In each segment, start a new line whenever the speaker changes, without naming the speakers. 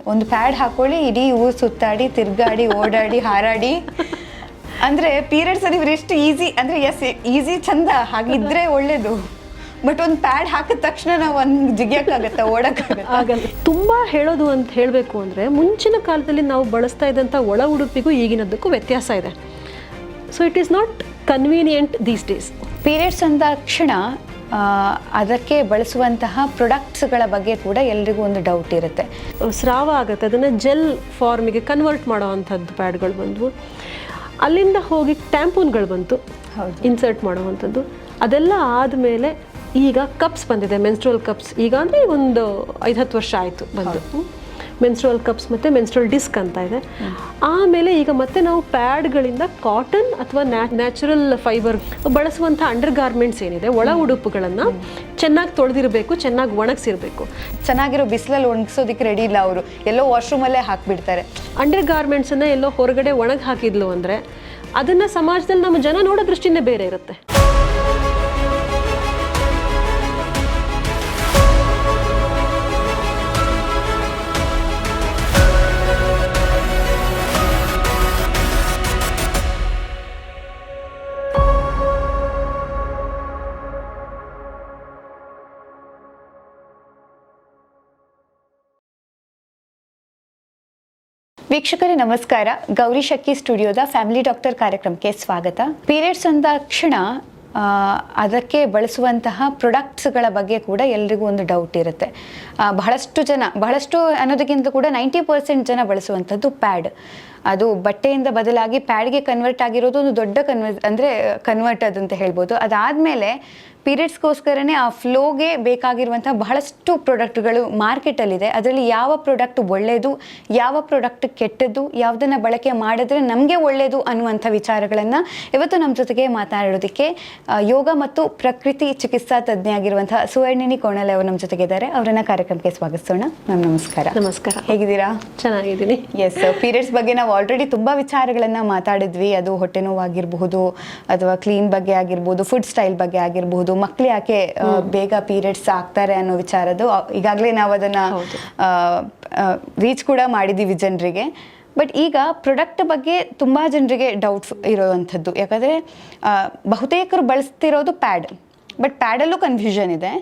ಒಂದು ಪ್ಯಾಡ್ ಹಾಕೊಳ್ಳಿ, ಇಡೀ ಊರು ಸುತ್ತಾಡಿ ತಿರ್ಗಾಡಿ ಓಡಾಡಿ ಹಾರಾಡಿ. ಅಂದರೆ ಪೀರಿಯಡ್ಸ್ ಅದು ಎಷ್ಟು ಈಸಿ ಅಂದರೆ ಎಸ್ ಈಸಿ ಚಂದ ಹಾಗಿದ್ರೆ ಒಳ್ಳೇದು. ಬಟ್ ಒಂದು ಪ್ಯಾಡ್ ಹಾಕಿದ ತಕ್ಷಣ ನಾವು ಒಂದು ಜಿಗಿಯೋಕ್ಕಾಗತ್ತಾ, ಓಡೋಕ್ಕಾಗಲ್ಲ.
ತುಂಬ ಹೇಳೋದು ಅಂತ ಹೇಳಬೇಕು ಅಂದರೆ, ಮುಂಚಿನ ಕಾಲದಲ್ಲಿ ನಾವು ಬಳಸ್ತಾ ಇದ್ದಂಥ ಒಳ ಉಡುಪಿಗೂ ಈಗಿನದಕ್ಕೂ ವ್ಯತ್ಯಾಸ ಇದೆ. So it is not convenient these days.
Periods ಅಂದ ತಕ್ಷಣ ಅದಕ್ಕೆ ಬಳಸುವಂತಹ ಪ್ರೊಡಕ್ಟ್ಸ್ಗಳ ಬಗ್ಗೆ ಕೂಡ ಎಲ್ರಿಗೂ ಒಂದು ಡೌಟ್ ಇರುತ್ತೆ.
ಸ್ರಾವ ಆಗುತ್ತೆ, ಅದನ್ನು ಜೆಲ್ ಫಾರ್ಮಿಗೆ ಕನ್ವರ್ಟ್ ಮಾಡೋ ಅಂಥದ್ದು ಪ್ಯಾಡ್ಗಳು ಬಂದವು. ಅಲ್ಲಿಂದ ಹೋಗಿ ಟ್ಯಾಂಪೂನ್ಗಳು ಬಂತು, ಇನ್ಸರ್ಟ್ ಮಾಡುವಂಥದ್ದು. ಅದೆಲ್ಲ ಆದಮೇಲೆ ಈಗ ಕಪ್ಸ್ ಬಂದಿದೆ, ಮೆನ್ಸ್ಟ್ರುವಲ್ ಕಪ್ಸ್. ಈಗ ಅಂದರೆ ಒಂದು 5-10 ವರ್ಷ ಆಯಿತು ಬಂದು. ಮೆನ್ಸ್ಟ್ರುವಲ್ ಕಪ್ಸ್ ಮತ್ತು ಮೆನ್ಸ್ಟ್ರುವಲ್ ಡಿಸ್ಕ್ ಅಂತ ಇದೆ. ಆಮೇಲೆ ಈಗ ಮತ್ತೆ ನಾವು ಪ್ಯಾಡ್ಗಳಿಂದ ಕಾಟನ್ ಅಥವಾ ನ್ಯಾಚುರಲ್ ಫೈಬರ್ ಬಳಸುವಂಥ ಅಂಡರ್ ಗಾರ್ಮೆಂಟ್ಸ್ ಏನಿದೆ, ಒಳ ಉಡುಪುಗಳನ್ನು ಚೆನ್ನಾಗಿ ತೊಳೆದಿರಬೇಕು, ಚೆನ್ನಾಗಿ ಒಣಗಿಸಿರಬೇಕು.
ಚೆನ್ನಾಗಿರೋ ಬಿಸಿಲಲ್ಲಿ ಒಣಗಿಸೋದಕ್ಕೆ ರೆಡಿ ಇಲ್ಲ ಅವರು, ಎಲ್ಲೋ ವಾಶ್ರೂಮಲ್ಲೇ ಹಾಕಿಬಿಡ್ತಾರೆ.
ಅಂಡರ್ ಗಾರ್ಮೆಂಟ್ಸನ್ನು ಎಲ್ಲೋ ಹೊರಗಡೆ ಒಣಗಿ ಹಾಕಿದ್ಲು ಅಂದರೆ ಅದನ್ನು ಸಮಾಜದಲ್ಲಿ ನಮ್ಮ ಜನ ನೋಡೋ ದೃಷ್ಟಿನೇ ಬೇರೆ ಇರುತ್ತೆ.
ವೀಕ್ಷಕರೇ ನಮಸ್ಕಾರ. ಗೌರಿ ಶಕ್ಕಿ ಸ್ಟುಡಿಯೋದ ಫ್ಯಾಮಿಲಿ ಡಾಕ್ಟರ್ ಕಾರ್ಯಕ್ರಮಕ್ಕೆ ಸ್ವಾಗತ. ಪೀರಿಯಡ್ಸ್ ಅಂದ ತಕ್ಷಣ ಅದಕ್ಕೆ ಬಳಸುವಂತಹ ಪ್ರೊಡಕ್ಟ್ಸ್ಗಳ ಬಗ್ಗೆ ಕೂಡ ಎಲ್ರಿಗೂ ಒಂದು ಡೌಟ್ ಇರುತ್ತೆ. ಬಹಳಷ್ಟು ಅನ್ನೋದಕ್ಕಿಂತ ಕೂಡ 90% ಜನ ಬಳಸುವಂಥದ್ದು ಪ್ಯಾಡ್. ಅದು ಬಟ್ಟೆಯಿಂದ ಬದಲಾಗಿ ಪ್ಯಾಡ್ಗೆ ಕನ್ವರ್ಟ್ ಆಗಿರೋದು ಒಂದು ದೊಡ್ಡ ಕನ್ವರ್ಟ್ ಅದಂತ ಹೇಳ್ಬೋದು. ಅದಾದಮೇಲೆ ಪೀರಿಯಡ್ಸ್ಗೋಸ್ಕರನೇ ಆ ಫ್ಲೋಗೆ ಬೇಕಾಗಿರುವಂಥ ಬಹಳಷ್ಟು ಪ್ರಾಡಕ್ಟ್ಗಳು ಮಾರ್ಕೆಟಲ್ಲಿದೆ. ಅದರಲ್ಲಿ ಯಾವ ಪ್ರಾಡಕ್ಟ್ ಒಳ್ಳೆಯದು, ಯಾವ ಪ್ರಾಡಕ್ಟ್ ಕೆಟ್ಟದ್ದು, ಯಾವುದನ್ನು ಬಳಕೆ ಮಾಡಿದ್ರೆ ನಮಗೆ ಒಳ್ಳೆಯದು ಅನ್ನುವಂಥ ವಿಚಾರಗಳನ್ನು ಇವತ್ತು ನಮ್ಮ ಜೊತೆಗೆ ಮಾತಾಡೋದಕ್ಕೆ ಯೋಗ ಮತ್ತು ಪ್ರಕೃತಿ ಚಿಕಿತ್ಸಾ ತಜ್ಞೆ ಆಗಿರುವಂಥ ಸುವರ್ಣಿನಿ ಕೋಣಲೆ ಅವರು ನಮ್ಮ ಜೊತೆಗಿದ್ದಾರೆ. ಅವರನ್ನು ಕಾರ್ಯಕ್ರಮಕ್ಕೆ ಸ್ವಾಗತಿಸೋಣ. ಮ್ಯಾಮ್ ನಮಸ್ಕಾರ.
ನಮಸ್ಕಾರ.
ಹೇಗಿದ್ದೀರಾ?
ಚೆನ್ನಾಗಿದ್ದೀನಿ.
ಎಸ್, ಪೀರಿಯಡ್ಸ್ ಬಗ್ಗೆ ನಾವು ಆಲ್ರೆಡಿ ತುಂಬ ವಿಚಾರಗಳನ್ನು ಮಾತಾಡಿದ್ವಿ. ಅದು ಹೊಟ್ಟೆ ನೋವಾಗಿರಬಹುದು ಅಥವಾ ಕ್ಲೀನ್ ಬಗ್ಗೆ ಆಗಿರ್ಬೋದು, ಫುಡ್ ಸ್ಟೈಲ್ ಬಗ್ಗೆ ಆಗಿರಬಹುದು, ಮಕ್ಕಳು ಯಾಕೆ ಬೇಗ ಪೀರಿಯಡ್ಸ್ ಆಗ್ತಾರೆ ಅನ್ನೋ ವಿಚಾರದ್ದು ಈಗಾಗಲೇ ನಾವು ಅದನ್ನು ರೀಚ್ ಕೂಡ ಮಾಡಿದ್ದೀವಿ ಜನರಿಗೆ. ಬಟ್ ಈಗ ಪ್ರಾಡಕ್ಟ್ ಬಗ್ಗೆ ತುಂಬ ಜನರಿಗೆ ಡೌಟ್ಸ್ ಇರೋವಂಥದ್ದು. ಯಾಕಂದರೆ ಬಹುತೇಕರು ಬಳಸ್ತಿರೋದು ಪ್ಯಾಡ್, ಬಟ್ ಪ್ಯಾಡಲ್ಲೂ ಕನ್ಫ್ಯೂಷನ್ ಇದೆ.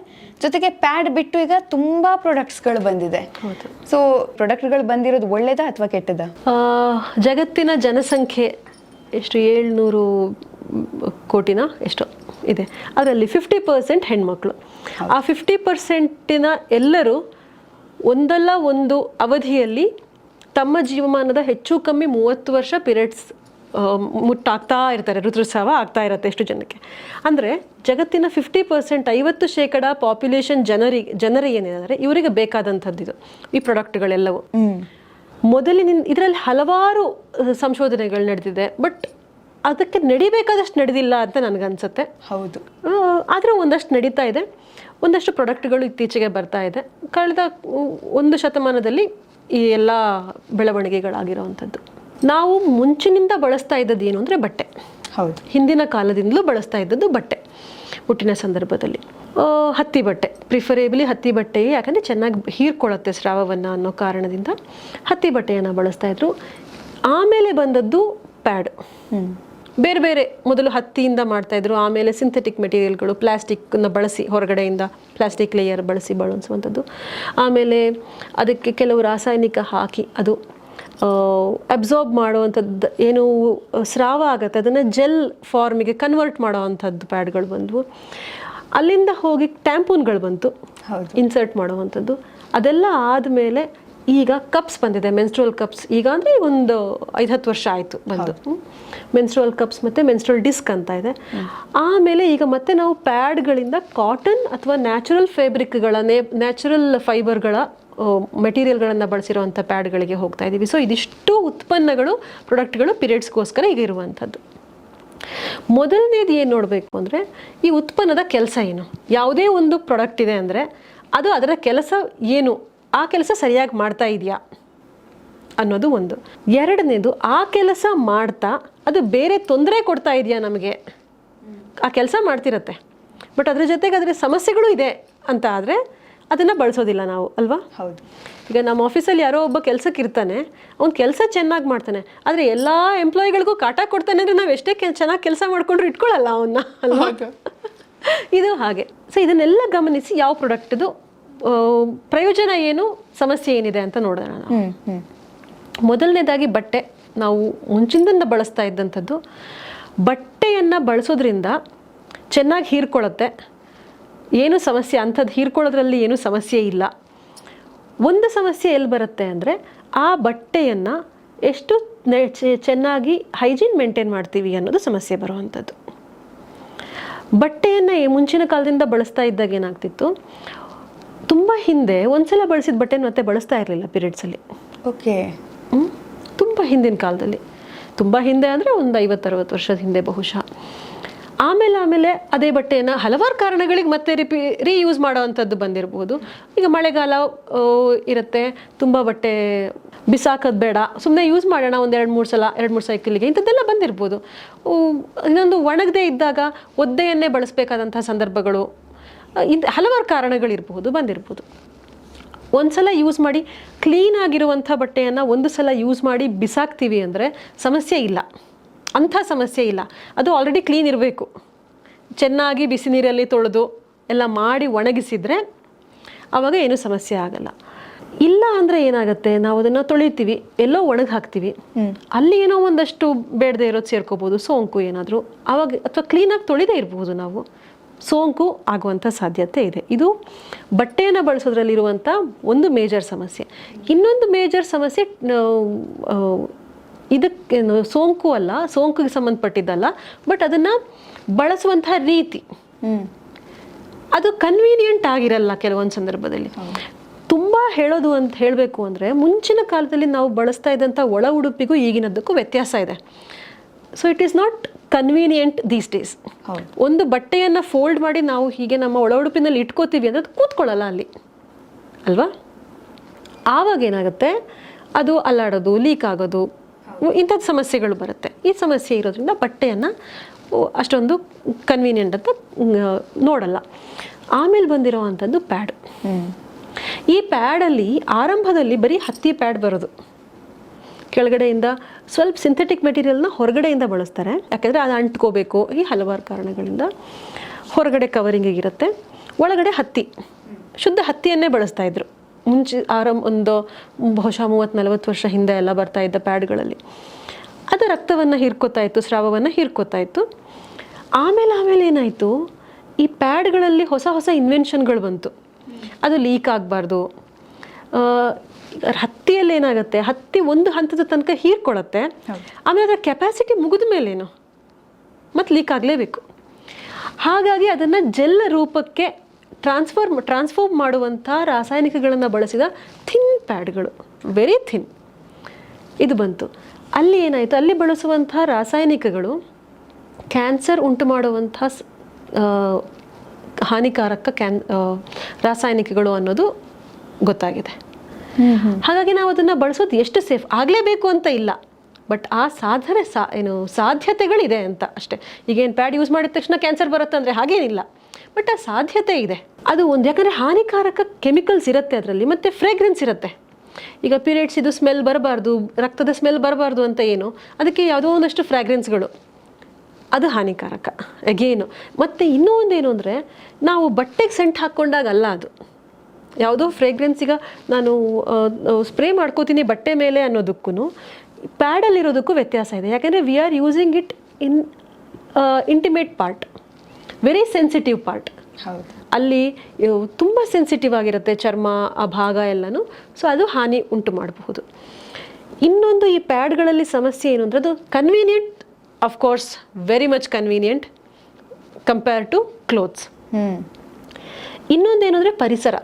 ಜೊತೆಗೆ ಪ್ಯಾಡ್ ಬಿಟ್ಟು ಈಗ ತುಂಬ ಪ್ರಾಡಕ್ಟ್ಸ್ಗಳು ಬಂದಿದೆ. ಸೊ ಪ್ರಾಡಕ್ಟ್ಗಳು ಬಂದಿರೋದು ಒಳ್ಳೇದಾ ಅಥವಾ ಕೆಟ್ಟದಾ?
ಜಗತ್ತಿನ ಜನಸಂಖ್ಯೆ ಎಷ್ಟು 700 ಕೋಟಿನ ಎಷ್ಟೋ ಇದೆ. ಅದರಲ್ಲಿ 50% ಹೆಣ್ಮಕ್ಳು. ಆ 50% ಎಲ್ಲರೂ ಒಂದಲ್ಲ ಒಂದು ಅವಧಿಯಲ್ಲಿ ತಮ್ಮ ಜೀವಮಾನದ ಹೆಚ್ಚು ಕಮ್ಮಿ 30 ವರ್ಷ ಪೀರಿಯಡ್ಸ್ ಮುಟ್ಟಾಗ್ತಾ ಇರ್ತಾರೆ, ಋತುಸ್ರಾವ ಆಗ್ತಾ ಇರುತ್ತೆ ಎಷ್ಟು ಜನಕ್ಕೆ. ಅಂದರೆ ಜಗತ್ತಿನ 50% 50% ಪಾಪ್ಯುಲೇಷನ್ ಜನರಿಗೆ ಏನಿದ್ದಾರೆ ಇವರಿಗೆ ಬೇಕಾದಂಥದ್ದು ಇದು ಈ ಪ್ರಾಡಕ್ಟ್ಗಳೆಲ್ಲವೂ. ಇದರಲ್ಲಿ ಹಲವಾರು ಸಂಶೋಧನೆಗಳು ನಡೆದಿದೆ, ಬಟ್ ಅದಕ್ಕೆ ನಡಿಬೇಕಾದಷ್ಟು ನಡೆದಿಲ್ಲ ಅಂತ ನನಗನ್ಸುತ್ತೆ.
ಹೌದು.
ಆದರೆ ಒಂದಷ್ಟು ನಡೀತಾ ಇದೆ, ಒಂದಷ್ಟು ಪ್ರಾಡಕ್ಟ್ಗಳು ಇತ್ತೀಚೆಗೆ ಬರ್ತಾ ಇದೆ. ಕಳೆದ 1 ಶತಮಾನದಲ್ಲಿ ಈ ಎಲ್ಲ ಬೆಳವಣಿಗೆಗಳಾಗಿರೋವಂಥದ್ದು. ನಾವು ಮುಂಚಿನಿಂದ ಬಳಸ್ತಾ ಇದ್ದದ್ದು ಏನು ಅಂದರೆ ಬಟ್ಟೆ.
ಹೌದು.
ಹಿಂದಿನ ಕಾಲದಿಂದಲೂ ಬಳಸ್ತಾ ಇದ್ದದ್ದು ಬಟ್ಟೆ. ಹುಟ್ಟಿನ ಸಂದರ್ಭದಲ್ಲಿ ಹತ್ತಿ ಬಟ್ಟೆ, ಪ್ರಿಫರೇಬಲಿ ಹತ್ತಿ ಬಟ್ಟೆ, ಯಾಕಂದರೆ ಚೆನ್ನಾಗಿ ಹೀರ್ಕೊಳ್ಳುತ್ತೆ ಸ್ರಾವವನ್ನು ಅನ್ನೋ ಕಾರಣದಿಂದ ಹತ್ತಿ ಬಟ್ಟೆಯನ್ನು ಬಳಸ್ತಾ ಇದ್ರು. ಆಮೇಲೆ ಬಂದದ್ದು ಪ್ಯಾಡ್. ಬೇರೆ ಬೇರೆ, ಮೊದಲು ಹತ್ತಿಯಿಂದ ಮಾಡ್ತಾಯಿದ್ರು, ಆಮೇಲೆ ಸಿಂಥೆಟಿಕ್ ಮೆಟೀರಿಯಲ್ಗಳು, ಪ್ಲಾಸ್ಟಿಕ್ನ ಬಳಸಿ ಹೊರಗಡೆಯಿಂದ ಪ್ಲಾಸ್ಟಿಕ್ ಲೇಯರ್ ಬಳಸಿ ಬಳಸುವಂಥದ್ದು. ಆಮೇಲೆ ಅದಕ್ಕೆ ಕೆಲವು ರಾಸಾಯನಿಕ ಹಾಕಿ ಅದು ಅಬ್ಸಾರ್ಬ್ ಮಾಡುವಂಥದ್ದು, ಏನು ಸ್ರಾವ ಆಗುತ್ತೆ ಅದನ್ನು ಜೆಲ್ ಫಾರ್ಮಿಗೆ ಕನ್ವರ್ಟ್ ಮಾಡೋ ಅಂಥದ್ದು ಪ್ಯಾಡ್ಗಳು ಬಂದವು. ಅಲ್ಲಿಂದ ಹೋಗಿ ಟ್ಯಾಂಪೂನ್ಗಳು ಬಂತು, ಇನ್ಸರ್ಟ್ ಮಾಡುವಂಥದ್ದು. ಅದೆಲ್ಲ ಆದಮೇಲೆ ಈಗ ಕಪ್ಸ್ ಬಂದಿದೆ, ಮೆನ್ಸ್ಟ್ರುವಲ್ ಕಪ್ಸ್. ಈಗ ಅಂದರೆ ಒಂದು 5-10 ವರ್ಷ ಆಯಿತು ಬಂದು. ಮೆನ್ಸ್ಟ್ರುವಲ್ ಕಪ್ಸ್ ಮತ್ತು ಮೆನ್ಸ್ಟ್ರುವಲ್ ಡಿಸ್ಕ್ ಅಂತ ಇದೆ. ಆಮೇಲೆ ಈಗ ಮತ್ತೆ ನಾವು ಪ್ಯಾಡ್ಗಳಿಂದ ಕಾಟನ್ ಅಥವಾ ನ್ಯಾಚುರಲ್ ಫೈಬರ್ಗಳ ಮೆಟೀರಿಯಲ್ಗಳನ್ನು ಬಳಸಿರುವಂಥ ಪ್ಯಾಡ್ಗಳಿಗೆ ಹೋಗ್ತಾ ಇದ್ದೀವಿ. ಸೊ ಇದಿಷ್ಟು ಉತ್ಪನ್ನಗಳು, ಪ್ರಾಡಕ್ಟ್ಗಳು ಪೀರಿಯಡ್ಸ್ಗೋಸ್ಕರ ಈಗ ಇರುವಂಥದ್ದು. ಮೊದಲನೇದು ಏನು ನೋಡಬೇಕು ಅಂದರೆ ಈ ಉತ್ಪನ್ನದ ಕೆಲಸ ಏನು. ಯಾವುದೇ ಒಂದು ಪ್ರಾಡಕ್ಟ್ ಇದೆ ಅಂದರೆ ಅದು ಅದರ ಕೆಲಸ ಏನು, ಆ ಕೆಲಸ ಸರಿಯಾಗಿ ಮಾಡ್ತಾ ಇದೆಯಾ ಅನ್ನೋದು ಒಂದು. ಎರಡನೇದು, ಆ ಕೆಲಸ ಮಾಡ್ತಾ ಅದು ಬೇರೆ ತೊಂದರೆ ಕೊಡ್ತಾ ಇದೆಯಾ ನಮಗೆ. ಆ ಕೆಲಸ ಮಾಡ್ತಿರತ್ತೆ, ಬಟ್ ಅದ್ರ ಜೊತೆಗೆ ಅದರ ಸಮಸ್ಯೆಗಳು ಇದೆ ಅಂತ ಆದರೆ ಅದನ್ನು ಬಳಸೋದಿಲ್ಲ ನಾವು ಅಲ್ವಾ.
ಹೌದು.
ಈಗ ನಮ್ಮ ಆಫೀಸಲ್ಲಿ ಯಾರೋ ಒಬ್ಬ ಕೆಲಸಕ್ಕೆ ಇರ್ತಾನೆ, ಅವ್ನು ಕೆಲಸ ಚೆನ್ನಾಗಿ ಮಾಡ್ತಾನೆ, ಆದರೆ ಎಲ್ಲ ಎಂಪ್ಲಾಯಿಗಳಿಗೂ ಕಾಟ ಕೊಡ್ತಾನೆ ಅಂದರೆ ನಾವು ಎಷ್ಟೇ ಚೆನ್ನಾಗಿ ಕೆಲಸ ಮಾಡಿಕೊಂಡ್ರು ಇಟ್ಕೊಳ್ಳಲ್ಲ ಅವನ್ನ ಅಲ್ವಾ. ಇದು ಹಾಗೆ. ಸೊ ಇದನ್ನೆಲ್ಲ ಗಮನಿಸಿ ಯಾವ ಪ್ರಾಡಕ್ಟ್ದು ಪ್ರಯೋಜನ ಏನು, ಸಮಸ್ಯೆ ಏನಿದೆ ಅಂತ ನೋಡೋಣ ನಾವು. ಮೊದಲನೇದಾಗಿ ಬಟ್ಟೆ. ನಾವು ಮುಂಚಿನಿಂದ ಬಳಸ್ತಾ ಇದ್ದಂಥದ್ದು ಬಟ್ಟೆಯನ್ನು ಬಳಸೋದ್ರಿಂದ ಚೆನ್ನಾಗಿ ಹೀರ್ಕೊಳ್ಳುತ್ತೆ, ಏನೂ ಸಮಸ್ಯೆ ಅಂಥದ್ದು ಹೀರ್ಕೊಳ್ಳೋದ್ರಲ್ಲಿ ಏನೂ ಸಮಸ್ಯೆ ಇಲ್ಲ. ಒಂದು ಸಮಸ್ಯೆ ಎಲ್ಲಿ ಬರುತ್ತೆ ಅಂದರೆ ಆ ಬಟ್ಟೆಯನ್ನು ಎಷ್ಟು ಚೆನ್ನಾಗಿ ಹೈಜೀನ್ ಮೇಂಟೈನ್ ಮಾಡ್ತೀವಿ ಅನ್ನೋದು ಸಮಸ್ಯೆ ಬರುವಂಥದ್ದು. ಬಟ್ಟೆಯನ್ನು ಮುಂಚಿನ ಕಾಲದಿಂದ ಬಳಸ್ತಾ ಇದ್ದಾಗ ಏನಾಗ್ತಿತ್ತು, ತುಂಬ ಹಿಂದೆ ಒಂದ್ಸಲ ಬಳಸಿದ ಬಟ್ಟೆನ ಮತ್ತೆ ಬಳಸ್ತಾ ಇರಲಿಲ್ಲ ಪೀರಿಯಡ್ಸಲ್ಲಿ.
ಓಕೆ.
ತುಂಬ ಹಿಂದಿನ ಕಾಲದಲ್ಲಿ, ತುಂಬ ಹಿಂದೆ ಅಂದರೆ ಒಂದು 50-60 ವರ್ಷದ ಹಿಂದೆ ಬಹುಶಃ. ಆಮೇಲೆ ಅದೇ ಬಟ್ಟೆಯನ್ನು ಹಲವಾರು ಕಾರಣಗಳಿಗೆ ಮತ್ತೆ ರೀಯೂಸ್ ಮಾಡೋವಂಥದ್ದು ಬಂದಿರಬಹುದು. ಈಗ ಮಳೆಗಾಲ ಇರುತ್ತೆ, ತುಂಬ ಬಟ್ಟೆ ಬಿಸಾಕೋದು ಬೇಡ, ಸುಮ್ಮನೆ ಯೂಸ್ ಮಾಡೋಣ ಒಂದು 2-3 ಸೈಕಲ್ಗೆ, ಇಂಥದ್ದೆಲ್ಲ ಬಂದಿರ್ಬೋದು. ಇನ್ನೊಂದು ಒಣಗದೇ ಇದ್ದಾಗ ಒದ್ದೆಯನ್ನೇ ಬಳಸಬೇಕಾದಂಥ ಸಂದರ್ಭಗಳು, ಹಲವಾರು ಕಾರಣಗಳಿರ್ಬೋದು, ಬಂದಿರ್ಬೋದು. ಒಂದು ಸಲ ಯೂಸ್ ಮಾಡಿ ಕ್ಲೀನ್ ಆಗಿರುವಂಥ ಬಟ್ಟೆಯನ್ನು ಒಂದು ಸಲ ಯೂಸ್ ಮಾಡಿ ಬಿಸಾಕ್ತೀವಿ ಅಂದರೆ ಸಮಸ್ಯೆ ಇಲ್ಲ, ಅಂಥ ಸಮಸ್ಯೆ ಇಲ್ಲ. ಅದು ಆಲ್ರೆಡಿ ಕ್ಲೀನ್ ಇರಬೇಕು. ಚೆನ್ನಾಗಿ ಬಿಸಿ ನೀರಲ್ಲಿ ತೊಳೆದು ಎಲ್ಲ ಮಾಡಿ ಒಣಗಿಸಿದರೆ ಆವಾಗ ಏನೂ ಸಮಸ್ಯೆ ಆಗಲ್ಲ. ಇಲ್ಲ ಅಂದರೆ ಏನಾಗುತ್ತೆ, ನಾವು ಅದನ್ನು ತೊಳಿತೀವಿ, ಎಲ್ಲೋ ಒಣಗಿ ಹಾಕ್ತೀವಿ, ಅಲ್ಲಿ ಏನೋ ಒಂದಷ್ಟು ಬೇಡದೇ ಇರೋದು ಸೇರ್ಕೋಬೋದು, ಸೋಂಕು ಏನಾದರೂ ಆವಾಗ, ಅಥವಾ ಕ್ಲೀನಾಗಿ ತೊಳಿದೇ ಇರ್ಬೋದು, ನಾವು ಸೋಂಕು ಆಗುವಂಥ ಸಾಧ್ಯತೆ ಇದೆ. ಇದು ಬಟ್ಟೆಯನ್ನು ಬಳಸೋದ್ರಲ್ಲಿರುವಂಥ ಒಂದು ಮೇಜರ್ ಸಮಸ್ಯೆ. ಇನ್ನೊಂದು ಮೇಜರ್ ಸಮಸ್ಯೆ ಇದಕ್ಕೆ ಸೋಂಕು ಅಲ್ಲ, ಸೋಂಕಿಗೆ ಸಂಬಂಧಪಟ್ಟಿದ್ದಲ್ಲ, ಬಟ್ ಅದನ್ನು ಬಳಸುವಂಥ ರೀತಿ ಅದು ಕನ್ವೀನಿಯೆಂಟ್ ಆಗಿರಲ್ಲ ಕೆಲವೊಂದು ಸಂದರ್ಭದಲ್ಲಿ. ತುಂಬ ಹೇಳಬೇಕು ಅಂದರೆ ಮುಂಚಿನ ಕಾಲದಲ್ಲಿ ನಾವು ಬಳಸ್ತಾ ಇದ್ದಂಥ ಒಳ ಉಡುಪಿಗೂ ಈಗಿನದ್ದಕ್ಕೂ ವ್ಯತ್ಯಾಸ ಇದೆ. So it is not convenient these days. ಒಂದು ಬಟ್ಟೆಯನ್ನು ಫೋಲ್ಡ್ ಮಾಡಿ ನಾವು ಹೀಗೆ ನಮ್ಮ ಒಳ ಉಡುಪಿನಲ್ಲಿ ಇಟ್ಕೋತೀವಿ ಅಂದರೆ ಅದು ಕೂತ್ಕೊಳ್ಳಲ್ಲ ಅಲ್ಲಿ ಅಲ್ವಾ. ಆವಾಗ ಏನಾಗುತ್ತೆ, ಅದು ಅಲ್ಲಾಡೋದು, ಲೀಕ್ ಆಗೋದು, ಇಂಥದ್ದು ಸಮಸ್ಯೆಗಳು ಬರುತ್ತೆ. ಈ ಸಮಸ್ಯೆ ಇರೋದ್ರಿಂದ ಬಟ್ಟೆಯನ್ನು ಅಷ್ಟೊಂದು ಕನ್ವೀನಿಯೆಂಟ್ ಅಂತ ನೋಡಲ್ಲ. ಆಮೇಲೆ ಬಂದಿರೋ ಅಂಥದ್ದು ಪ್ಯಾಡ್. ಈ ಪ್ಯಾಡಲ್ಲಿ ಆರಂಭದಲ್ಲಿ ಬರೀ ಹತ್ತಿ ಪ್ಯಾಡ್ ಬರೋದು, ಕೆಳಗಡೆಯಿಂದ ಸ್ವಲ್ಪ ಸಿಂಥೆಟಿಕ್ ಮೆಟೀರಿಯಲ್ನ ಹೊರಗಡೆಯಿಂದ ಬಳಸ್ತಾರೆ, ಯಾಕೆಂದರೆ ಅದು ಅಂಟ್ಕೋಬೇಕು, ಈ ಹಲವಾರು ಕಾರಣಗಳಿಂದ ಹೊರಗಡೆ ಕವರಿಂಗಿಗಿರುತ್ತೆ, ಒಳಗಡೆ ಹತ್ತಿ, ಶುದ್ಧ ಹತ್ತಿಯನ್ನೇ ಬಳಸ್ತಾ ಇದ್ರು ಮುಂಚೆ. ಒಂದು ಬಹುಶಃ 30-40 ವರ್ಷ ಹಿಂದೆ ಎಲ್ಲ ಬರ್ತಾ ಇದ್ದ ಪ್ಯಾಡ್ಗಳಲ್ಲಿ ಅದು ರಕ್ತವನ್ನು ಹೀರ್ಕೋತಾ ಇತ್ತು, ಸ್ರಾವವನ್ನು ಹೀರ್ಕೋತಾ ಇತ್ತು. ಆಮೇಲೆ ಏನಾಯಿತು, ಈ ಪ್ಯಾಡ್ಗಳಲ್ಲಿ ಹೊಸ ಇನ್ವೆನ್ಷನ್ಗಳು ಬಂತು. ಅದು ಲೀಕ್ ಆಗಬಾರ್ದು. ಹತ್ತಿಯಲ್ಲಿ ಏನಾಗುತ್ತೆ, ಹತ್ತಿ ಒಂದು ಹಂತದ ತನಕ ಹೀರ್ಕೊಳ್ಳುತ್ತೆ, ಆಮೇಲೆ ಅದರ ಕೆಪಾಸಿಟಿ ಮುಗಿದ ಮೇಲೇನು ಮತ್ತು ಲೀಕ್ ಆಗಲೇಬೇಕು. ಹಾಗಾಗಿ ಅದನ್ನು ಜೆಲ್ ರೂಪಕ್ಕೆ ಟ್ರಾನ್ಸ್ಫಾರ್ಮ್ ಮಾಡುವಂಥ ರಾಸಾಯನಿಕಗಳನ್ನು ಬಳಸಿದ ಥಿನ್ ಪ್ಯಾಡ್ಗಳು, ವೆರಿ ಥಿನ್, ಇದು ಬಂತು. ಅಲ್ಲಿ ಏನಾಯಿತು, ಅಲ್ಲಿ ಬಳಸುವಂಥ ರಾಸಾಯನಿಕಗಳು ಕ್ಯಾನ್ಸರ್ ಉಂಟು ಮಾಡುವಂಥ ಹಾನಿಕಾರಕ ರಾಸಾಯನಿಕಗಳು ಅನ್ನೋದು ಗೊತ್ತಾಗಿದೆ. ಹಾಗಾಗಿ ನಾವು ಅದನ್ನು ಬಳಸೋದು ಎಷ್ಟು ಸೇಫ್ ಆಗಲೇಬೇಕು ಅಂತ ಇಲ್ಲ, ಬಟ್ ಆ ಸಾಧ್ಯತೆಗಳಿದೆ ಅಂತ ಅಷ್ಟೇ. ಈಗೇನು ಪ್ಯಾಡ್ ಯೂಸ್ ಮಾಡಿದ ತಕ್ಷಣ ಕ್ಯಾನ್ಸರ್ ಬರುತ್ತೆ ಅಂದರೆ ಹಾಗೇನಿಲ್ಲ, ಬಟ್ ಆ ಸಾಧ್ಯತೆ ಇದೆ. ಅದು ಒಂದು, ಯಾಕಂದರೆ ಹಾನಿಕಾರಕ ಕೆಮಿಕಲ್ಸ್ ಇರುತ್ತೆ ಅದರಲ್ಲಿ, ಮತ್ತು ಫ್ರೇಗ್ರೆನ್ಸ್ ಇರುತ್ತೆ. ಈಗ ಪೀರಿಯಡ್ಸ್ ಇದು ಸ್ಮೆಲ್ ಬರಬಾರ್ದು, ರಕ್ತದ ಸ್ಮೆಲ್ ಬರಬಾರ್ದು ಅಂತ ಏನು, ಅದಕ್ಕೆ ಯಾವುದೋ ಒಂದಷ್ಟು ಫ್ರಾಗ್ರೆನ್ಸ್ಗಳು, ಅದು ಹಾನಿಕಾರಕ ಅಗೇನು. ಮತ್ತು ಇನ್ನೂ ಒಂದೇನು ಅಂದರೆ, ನಾವು ಬಟ್ಟೆಗೆ ಸೆಂಟ್ ಹಾಕ್ಕೊಂಡಾಗಲ್ಲ, ಅದು ಯಾವುದೋ ಫ್ರೇಗ್ರೆನ್ಸಿಗ ನಾನು ಸ್ಪ್ರೇ ಮಾಡ್ಕೋತೀನಿ ಬಟ್ಟೆ ಮೇಲೆ ಅನ್ನೋದಕ್ಕೂ ಪ್ಯಾಡಲ್ಲಿರೋದಕ್ಕೂ ವ್ಯತ್ಯಾಸ ಇದೆ. ಯಾಕೆಂದರೆ we are using it in intimate part, very sensitive part. ಅಲ್ಲಿ ತುಂಬ ಸೆನ್ಸಿಟಿವ್ ಆಗಿರುತ್ತೆ ಚರ್ಮ, ಆ ಭಾಗ ಎಲ್ಲನೂ. ಸೊ ಅದು ಹಾನಿ ಉಂಟು ಮಾಡಬಹುದು. ಇನ್ನೊಂದು, ಈ ಪ್ಯಾಡ್ಗಳಲ್ಲಿ ಸಮಸ್ಯೆ ಏನು ಅಂದರೆ, ಅದು convenient, of course very much convenient compare to clothes. ಇನ್ನೊಂದೇನು ಅಂದರೆ ಪರಿಸರ.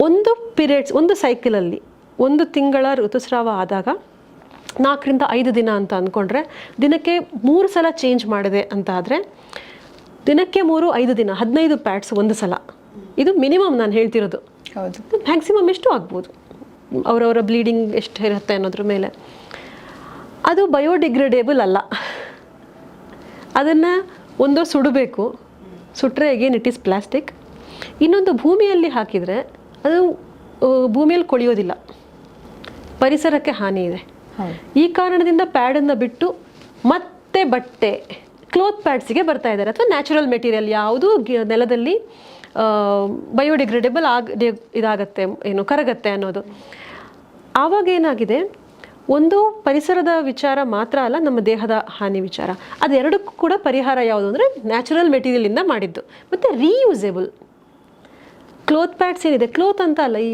ಒಂದು ಪೀರಿಯಡ್ಸ್, ಒಂದು ಸೈಕಲಲ್ಲಿ 1 ತಿಂಗಳ ಋತುಸ್ರಾವ ಆದಾಗ 4-5 ದಿನ ಅಂತ ಅಂದ್ಕೊಂಡ್ರೆ, ದಿನಕ್ಕೆ 3 ಸಲ ಚೇಂಜ್ ಮಾಡಿದೆ ಅಂತ ಆದರೆ, ದಿನಕ್ಕೆ 3-5 ದಿನ 15 ಪ್ಯಾಡ್ಸ್ ಒಂದು ಸಲ. ಇದು ಮಿನಿಮಮ್ ನಾನು ಹೇಳ್ತಿರೋದು.
ಹೌದು.
ಮ್ಯಾಕ್ಸಿಮಮ್ ಎಷ್ಟು ಆಗ್ಬೋದು, ಅವರವರ ಬ್ಲೀಡಿಂಗ್ ಎಷ್ಟು ಇರುತ್ತೆ ಅನ್ನೋದ್ರ ಮೇಲೆ. ಅದು ಬಯೋಡಿಗ್ರೇಡೇಬಲ್ ಅಲ್ಲ, ಅದನ್ನು ಒಂದೋ ಸುಡಬೇಕು, ಸುಟ್ಟರೆ ಅಗೇನ್ ಇಟ್ ಈಸ್ ಪ್ಲಾಸ್ಟಿಕ್. ಇನ್ನೊಂದು ಭೂಮಿಯಲ್ಲಿ ಹಾಕಿದರೆ ಅದು ಭೂಮಿಯಲ್ಲಿ ಕೊಳೆಯೋದಿಲ್ಲ, ಪರಿಸರಕ್ಕೆ ಹಾನಿ ಇದೆ. ಈ ಕಾರಣದಿಂದ ಪ್ಯಾಡನ್ನು ಬಿಟ್ಟು ಮತ್ತೆ ಬಟ್ಟೆ ಕ್ಲೋತ್ ಪ್ಯಾಡ್ಸಿಗೆ ಬರ್ತಾ ಇದ್ದಾರೆ, ಅಥವಾ ನ್ಯಾಚುರಲ್ ಮೆಟೀರಿಯಲ್ ಯಾವುದು ನೆಲದಲ್ಲಿ ಬಯೋಡಿಗ್ರೇಡೇಬಲ್ ಇದಾಗತ್ತೆ, ಏನು ಕರಗತ್ತೆ ಅನ್ನೋದು. ಆವಾಗ ಏನಾಗಿದೆ, ಒಂದು ಪರಿಸರದ ವಿಚಾರ ಮಾತ್ರ ಅಲ್ಲ, ನಮ್ಮ ದೇಹದ ಹಾನಿ ವಿಚಾರ. ಅದೆರಡಕ್ಕೂ ಕೂಡ ಪರಿಹಾರ ಯಾವುದು ಅಂದರೆ ನ್ಯಾಚುರಲ್ ಮೆಟೀರಿಯಲಿಂದ ಮಾಡಿದ್ದು ಮತ್ತು ರೀಯೂಸೇಬಲ್. ಕ್ಲೋತ್ ಪ್ಯಾಡ್ಸ್ ಏನಿದೆ, ಕ್ಲೋತ್ ಅಂತ ಅಲ್ಲ, ಈ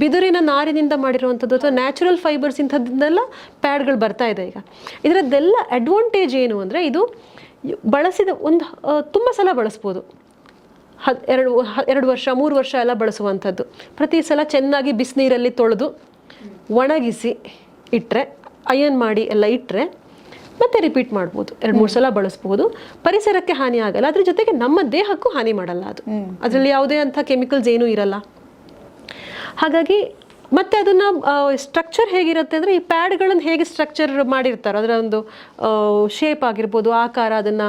ಬಿದುರಿನ ನಾರಿನಿಂದ ಮಾಡಿರುವಂಥದ್ದು ಅಥವಾ ನ್ಯಾಚುರಲ್ ಫೈಬರ್ಸ್ ಇಂಥದ್ದನ್ನೆಲ್ಲ ಪ್ಯಾಡ್ಗಳು ಬರ್ತಾ ಇದೆ ಈಗ. ಇದರದ್ದೆಲ್ಲ ಅಡ್ವಾಂಟೇಜ್ ಏನು ಅಂದರೆ, ಇದು ಬಳಸಿದ ಒಂದು ತುಂಬ ಸಲ ಬಳಸ್ಬೋದು. 2 ವರ್ಷ 3 ವರ್ಷ ಎಲ್ಲ ಬಳಸುವಂಥದ್ದು. ಪ್ರತಿ ಸಲ ಚೆನ್ನಾಗಿ ಬಿಸಿನೀರಲ್ಲಿ ತೊಳೆದು ಒಣಗಿಸಿ ಇಟ್ಟರೆ, ಅಯನ್ ಮಾಡಿ ಎಲ್ಲ ಇಟ್ಟರೆ ಮತ್ತೆ ರಿಪೀಟ್ ಮಾಡ್ಬೋದು. 2-3 ಸಲ ಬಳಸ್ಬೋದು. ಪರಿಸರಕ್ಕೆ ಹಾನಿ ಆಗಲ್ಲ, ಅದ್ರ ಜೊತೆಗೆ ನಮ್ಮ ದೇಹಕ್ಕೂ ಹಾನಿ ಮಾಡಲ್ಲ. ಅದು ಅದರಲ್ಲಿ ಯಾವುದೇ ಅಂಥ ಕೆಮಿಕಲ್ಸ್ ಏನೂ ಇರಲ್ಲ. ಹಾಗಾಗಿ ಮತ್ತೆ ಅದನ್ನು ಸ್ಟ್ರಕ್ಚರ್ ಹೇಗಿರುತ್ತೆ ಅಂದರೆ, ಈ ಪ್ಯಾಡ್ಗಳನ್ನು ಹೇಗೆ ಸ್ಟ್ರಕ್ಚರ್ ಮಾಡಿರ್ತಾರೆ, ಅದರ ಒಂದು ಶೇಪ್ ಆಗಿರ್ಬೋದು, ಆಕಾರ, ಅದನ್ನು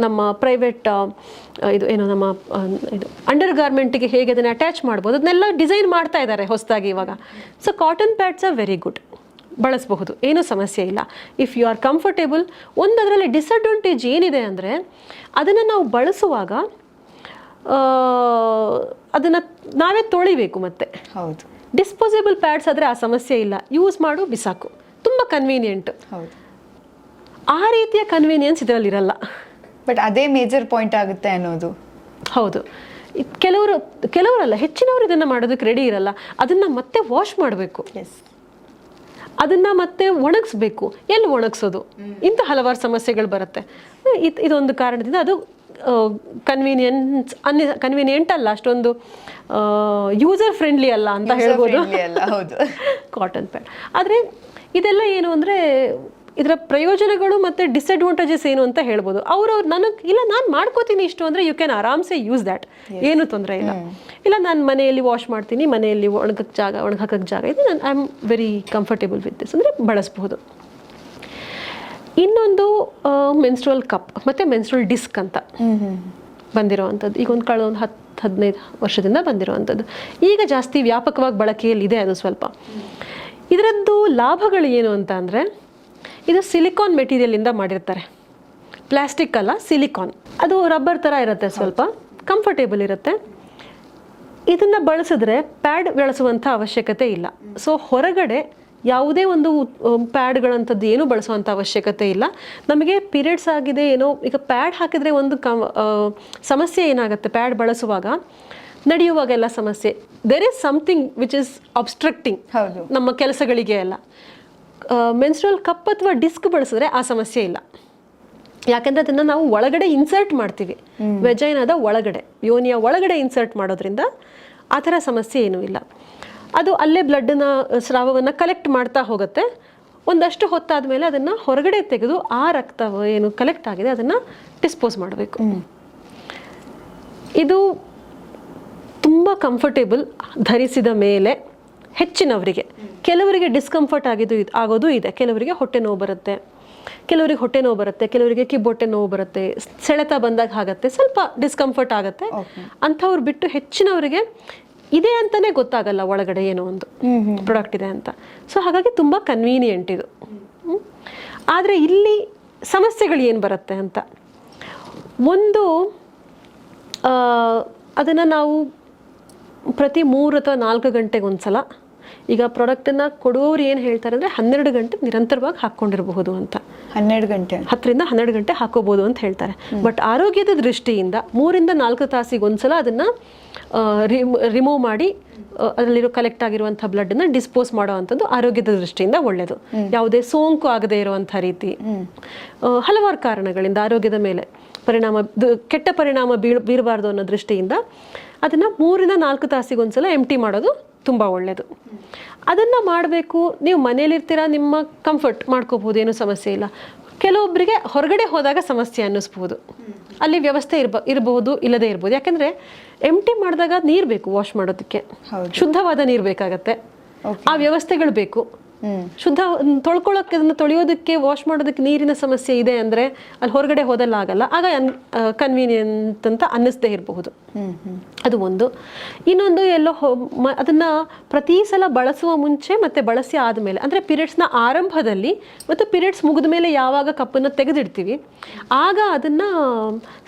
ನಮ್ಮ ಪ್ರೈವೇಟ್ ಇದು ಏನು ನಮ್ಮ ಇದು ಅಂಡರ್ ಗಾರ್ಮೆಂಟಿಗೆ ಹೇಗೆ ಅದನ್ನು ಅಟ್ಯಾಚ್ ಮಾಡ್ಬೋದು, ಅದನ್ನೆಲ್ಲ ಡಿಸೈನ್ ಮಾಡ್ತಾ ಇದ್ದಾರೆ ಹೊಸದಾಗಿ ಇವಾಗ. So cotton pads are very good, ಬಳಸಬಹುದು, ಏನೂ ಸಮಸ್ಯೆ ಇಲ್ಲ ಇಫ್ ಯು ಆರ್ ಕಂಫರ್ಟೇಬಲ್. ಒಂದು ಅದರಲ್ಲಿ ಡಿಸಡ್ವಾಂಟೇಜ್ ಏನಿದೆ ಅಂದರೆ, ಅದನ್ನು ನಾವು ಬಳಸುವಾಗ ಅದನ್ನು ನಾವೇ ತೊಳಿಬೇಕು. ಮತ್ತೆ
ಹೌದು,
ಡಿಸ್ಪೋಸೇಬಲ್ ಪ್ಯಾಡ್ಸ್ ಆದರೆ ಆ ಸಮಸ್ಯೆ ಇಲ್ಲ, ಯೂಸ್ ಮಾಡು ಬಿಸಾಕು, ತುಂಬ ಕನ್ವೀನಿಯೆಂಟ್.
ಹೌದು,
ಆ ರೀತಿಯ ಕನ್ವೀನಿಯನ್ಸ್ ಇದರಲ್ಲಿರಲ್ಲ.
ಬಟ್ ಅದೇ ಮೇಜರ್ ಪಾಯಿಂಟ್ ಆಗುತ್ತೆ ಅನ್ನೋದು.
ಹೌದು, ಕೆಲವರಲ್ಲ, ಹೆಚ್ಚಿನವರು ಇದನ್ನು ಮಾಡೋದಕ್ಕೆ ರೆಡಿ ಇರಲ್ಲ. ಅದನ್ನು ಮತ್ತೆ ವಾಶ್ ಮಾಡಬೇಕು, ಅದನ್ನು ಮತ್ತೆ ಒಣಗಿಸ್ಬೇಕು. ಎಲ್ಲಿ ಒಣಗಿಸೋದು, ಇಂಥ ಹಲವಾರು ಸಮಸ್ಯೆಗಳು ಬರುತ್ತೆ. ಇದೊಂದು ಕಾರಣದಿಂದ ಅದು ಕನ್ವೀನಿಯೆಂಟ್ ಅಲ್ಲ, ಅಷ್ಟೊಂದು ಯೂಸರ್ ಫ್ರೆಂಡ್ಲಿ ಅಲ್ಲ ಅಂತ ಹೇಳ್ಬೋದು ಕಾಟನ್ ಪ್ಯಾಡ್. ಆದರೆ ಇದೆಲ್ಲ ಏನು ಅಂದರೆ, ಇದರ ಪ್ರಯೋಜನಗಳು ಮತ್ತು ಡಿಸ್ಅಡ್ವಾಂಟೇಜಸ್ ಏನು ಅಂತ ಹೇಳ್ಬೋದು. ಅವ್ರವ್ರು ನಾನು ಮಾಡ್ಕೋತೀನಿ ಇಷ್ಟು ಅಂದರೆ ಯು ಕ್ಯಾನ್ ಆರಾಮ್ಸೆ ಯೂಸ್ ದ್ಯಾಟ್, ಏನೂ ತೊಂದರೆ ಇಲ್ಲ. ಇಲ್ಲ ನಾನು ಮನೆಯಲ್ಲಿ ವಾಶ್ ಮಾಡ್ತೀನಿ, ಮನೆಯಲ್ಲಿ ಒಣಗಕ್ಕೆ ಜಾಗ ಇದೆ, ನಾನು I am very comfortable with this ಅಂದರೆ ಬಳಸ್ಬೋದು. ಇನ್ನೊಂದು ಮೆನ್ಸ್ಟ್ರುವಲ್ ಕಪ್ ಮತ್ತು ಮೆನ್ಸ್ಟ್ರುವಲ್ ಡಿಸ್ಕ್ ಅಂತ ಬಂದಿರೋವಂಥದ್ದು. ಈಗ ಕಳೆದ 10-15 ವರ್ಷದಿಂದ ಬಂದಿರೋವಂಥದ್ದು. ಈಗ ಜಾಸ್ತಿ ವ್ಯಾಪಕವಾಗಿ ಬಳಕೆಯಲ್ಲಿದೆ ಅದು ಸ್ವಲ್ಪ. ಇದರದ್ದು ಲಾಭಗಳು ಏನು ಅಂತ ಅಂದರೆ, ಇದು ಸಿಲಿಕಾನ್ ಮೆಟೀರಿಯಲಿಂದ ಮಾಡಿರ್ತಾರೆ, ಪ್ಲಾಸ್ಟಿಕ್ ಅಲ್ಲ, ಸಿಲಿಕಾನ್. ಅದು ರಬ್ಬರ್ ಥರ ಇರುತ್ತೆ, ಸ್ವಲ್ಪ ಕಂಫರ್ಟೇಬಲ್ ಇರುತ್ತೆ. ಇದನ್ನು ಬಳಸಿದ್ರೆ ಪ್ಯಾಡ್ ಬಳಸುವಂಥ ಅವಶ್ಯಕತೆ ಇಲ್ಲ. ಸೊ ಹೊರಗಡೆ ಯಾವುದೇ ಒಂದು ಪ್ಯಾಡ್ಗಳಂಥದ್ದು ಏನೂ ಬಳಸುವಂಥ ಅವಶ್ಯಕತೆ ಇಲ್ಲ. ನಮಗೆ ಪೀರಿಯಡ್ಸ್ ಆಗಿದೆ ಏನೋ, ಈಗ ಪ್ಯಾಡ್ ಹಾಕಿದರೆ ಒಂದು ಸಮಸ್ಯೆ ಏನಾಗುತ್ತೆ, ಪ್ಯಾಡ್ ಬಳಸುವಾಗ ನಡೆಯುವಾಗೆಲ್ಲ ಸಮಸ್ಯೆ, there is something which is obstructing ನಮ್ಮ ಕೆಲಸಗಳಿಗೆ ಎಲ್ಲ. ಮೆನ್ಸ್ಟ್ರುವಲ್ ಕಪ್ ಅಥವಾ ಡಿಸ್ಕ್ ಬಳಸಿದ್ರೆ ಆ ಸಮಸ್ಯೆ ಇಲ್ಲ. ಯಾಕೆಂದರೆ ಅದನ್ನು ನಾವು ಒಳಗಡೆ ಇನ್ಸರ್ಟ್ ಮಾಡ್ತೀವಿ, ವೆಜೈನಾದ ಒಳಗಡೆ, ಯೋನಿಯ ಒಳಗಡೆ ಇನ್ಸರ್ಟ್ ಮಾಡೋದ್ರಿಂದ ಆ ಥರ ಸಮಸ್ಯೆ ಏನೂ ಇಲ್ಲ. ಅದು ಅಲ್ಲೇ ಬ್ಲಡ್ಡನ್ನ, ಸ್ರಾವವನ್ನು ಕಲೆಕ್ಟ್ ಮಾಡ್ತಾ ಹೋಗುತ್ತೆ. ಒಂದಷ್ಟು ಹೊತ್ತಾದ ಮೇಲೆ ಅದನ್ನು ಹೊರಗಡೆ ತೆಗೆದು ಆ ರಕ್ತ ಏನು ಕಲೆಕ್ಟ್ ಆಗಿದೆ ಅದನ್ನು ಡಿಸ್ಪೋಸ್ ಮಾಡಬೇಕು. ಇದು ತುಂಬ ಕಂಫರ್ಟೇಬಲ್ ಧರಿಸಿದ ಮೇಲೆ ಹೆಚ್ಚಿನವರಿಗೆ. ಕೆಲವರಿಗೆ ಡಿಸ್ಕಂಫರ್ಟ್ ಆಗೋದು ಇದೆ. ಕೆಲವರಿಗೆ ಹೊಟ್ಟೆ ನೋವು ಬರುತ್ತೆ, ಕೆಲವರಿಗೆ ಕಿಬ್ಬೊಟ್ಟೆ ನೋವು ಬರುತ್ತೆ, ಸೆಳೆತ ಬಂದಾಗ ಆಗುತ್ತೆ, ಸ್ವಲ್ಪ ಡಿಸ್ಕಂಫರ್ಟ್ ಆಗುತ್ತೆ. ಅಂಥವ್ರು ಬಿಟ್ಟು ಹೆಚ್ಚಿನವರಿಗೆ ಇದೆ ಅಂತಲೇ ಗೊತ್ತಾಗಲ್ಲ ಒಳಗಡೆ ಏನೋ ಒಂದು ಪ್ರಾಡಕ್ಟ್ ಇದೆ ಅಂತ. ಸೊ ಹಾಗಾಗಿ ತುಂಬ ಕನ್ವೀನಿಯೆಂಟ್ ಇದು. ಆದರೆ ಇಲ್ಲಿ ಸಮಸ್ಯೆಗಳು ಏನು ಬರುತ್ತೆ ಅಂತ, ಒಂದು ಅದನ್ನು ನಾವು ಪ್ರತಿ 3 ಅಥವಾ 4 ಗಂಟೆಗೆ ಒಂದ್ಸಲ, ಈಗ ಪ್ರಾಡಕ್ಟನ್ನು ಕೊಡುವವರು ಏನು ಹೇಳ್ತಾರೆ ಅಂದರೆ 12 ಗಂಟೆ ನಿರಂತರವಾಗಿ ಹಾಕ್ಕೊಂಡಿರಬಹುದು ಅಂತ.
12 ಗಂಟೆ,
10ರಿಂದ 12 ಗಂಟೆ ಹಾಕೋಬಹುದು ಅಂತ ಹೇಳ್ತಾರೆ. ಬಟ್ ಆರೋಗ್ಯದ ದೃಷ್ಟಿಯಿಂದ 3ರಿಂದ 4 ತಾಸಿಗೆ ಒಂದ್ಸಲ ಅದನ್ನು ರಿಮೂವ್ ಮಾಡಿ ಅದರಲ್ಲಿರೋ ಕಲೆಕ್ಟ್ ಆಗಿರುವಂಥ ಬ್ಲಡ್ಡನ್ನು ಡಿಸ್ಪೋಸ್ ಮಾಡೋ ಅಂಥದ್ದು ಆರೋಗ್ಯದ ದೃಷ್ಟಿಯಿಂದ ಒಳ್ಳೆಯದು. ಯಾವುದೇ ಸೋಂಕು ಆಗದೇ ಇರುವಂಥ ರೀತಿ, ಹಲವಾರು ಕಾರಣಗಳಿಂದ ಆರೋಗ್ಯದ ಮೇಲೆ ಕೆಟ್ಟ ಪರಿಣಾಮ ಬೀರಬಾರ್ದು ಅನ್ನೋ ದೃಷ್ಟಿಯಿಂದ ಅದನ್ನು 3ರಿಂದ 4 ತಾಸಿಗೆ ಒಂದ್ಸಲ ಎಂಟಿ ಮಾಡೋದು ತುಂಬ ಒಳ್ಳೆಯದು. ಅದನ್ನು ಮಾಡಬೇಕು. ನೀವು ಮನೇಲಿರ್ತೀರಾ, ನಿಮ್ಮ ಕಂಫರ್ಟ್ ಮಾಡ್ಕೋಬೋದು, ಏನೂ ಸಮಸ್ಯೆ ಇಲ್ಲ. ಕೆಲವೊಬ್ಬರಿಗೆ ಹೊರಗಡೆ ಹೋದಾಗ ಸಮಸ್ಯೆ ಅನ್ನಿಸ್ಬೋದು, ಅಲ್ಲಿ ವ್ಯವಸ್ಥೆ ಇರಬಹುದು, ಇಲ್ಲದೇ ಇರ್ಬೋದು. ಯಾಕೆಂದರೆ ಎಂಟಿ ಮಾಡಿದಾಗ ನೀರು ಬೇಕು ವಾಶ್ ಮಾಡೋದಕ್ಕೆ, ಶುದ್ಧವಾದ ನೀರು ಬೇಕಾಗತ್ತೆ, ಆ ವ್ಯವಸ್ಥೆಗಳು ಬೇಕು. ಶುದ್ಧ ತೊಳ್ಕೊಳ್ಳೋಕೆ, ಅದನ್ನು ತೊಳೆಯೋದಕ್ಕೆ, ವಾಶ್ ಮಾಡೋದಕ್ಕೆ ನೀರಿನ ಸಮಸ್ಯೆ ಇದೆ ಅಂದರೆ ಅಲ್ಲಿ ಹೊರಗಡೆ ಹೋದಲ್ಲ ಆಗಲ್ಲ, ಆಗ ಕನ್ವೀನಿಯಂಟ್ ಅಂತ ಅನ್ನಿಸದೇ ಇರಬಹುದು. ಅದು ಒಂದು. ಇನ್ನೊಂದು ಎಲ್ಲೋ ಅದನ್ನು ಪ್ರತಿ ಸಲ ಬಳಸುವ ಮುಂಚೆ ಮತ್ತು ಬಳಸಿ ಆದಮೇಲೆ, ಅಂದರೆ ಪೀರಿಯಡ್ಸ್ನ ಆರಂಭದಲ್ಲಿ ಮತ್ತು ಪೀರಿಯಡ್ಸ್ ಮುಗಿದ ಮೇಲೆ ಯಾವಾಗ ಕಪ್ಪನ್ನು ತೆಗೆದಿಡ್ತೀವಿ ಆಗ ಅದನ್ನು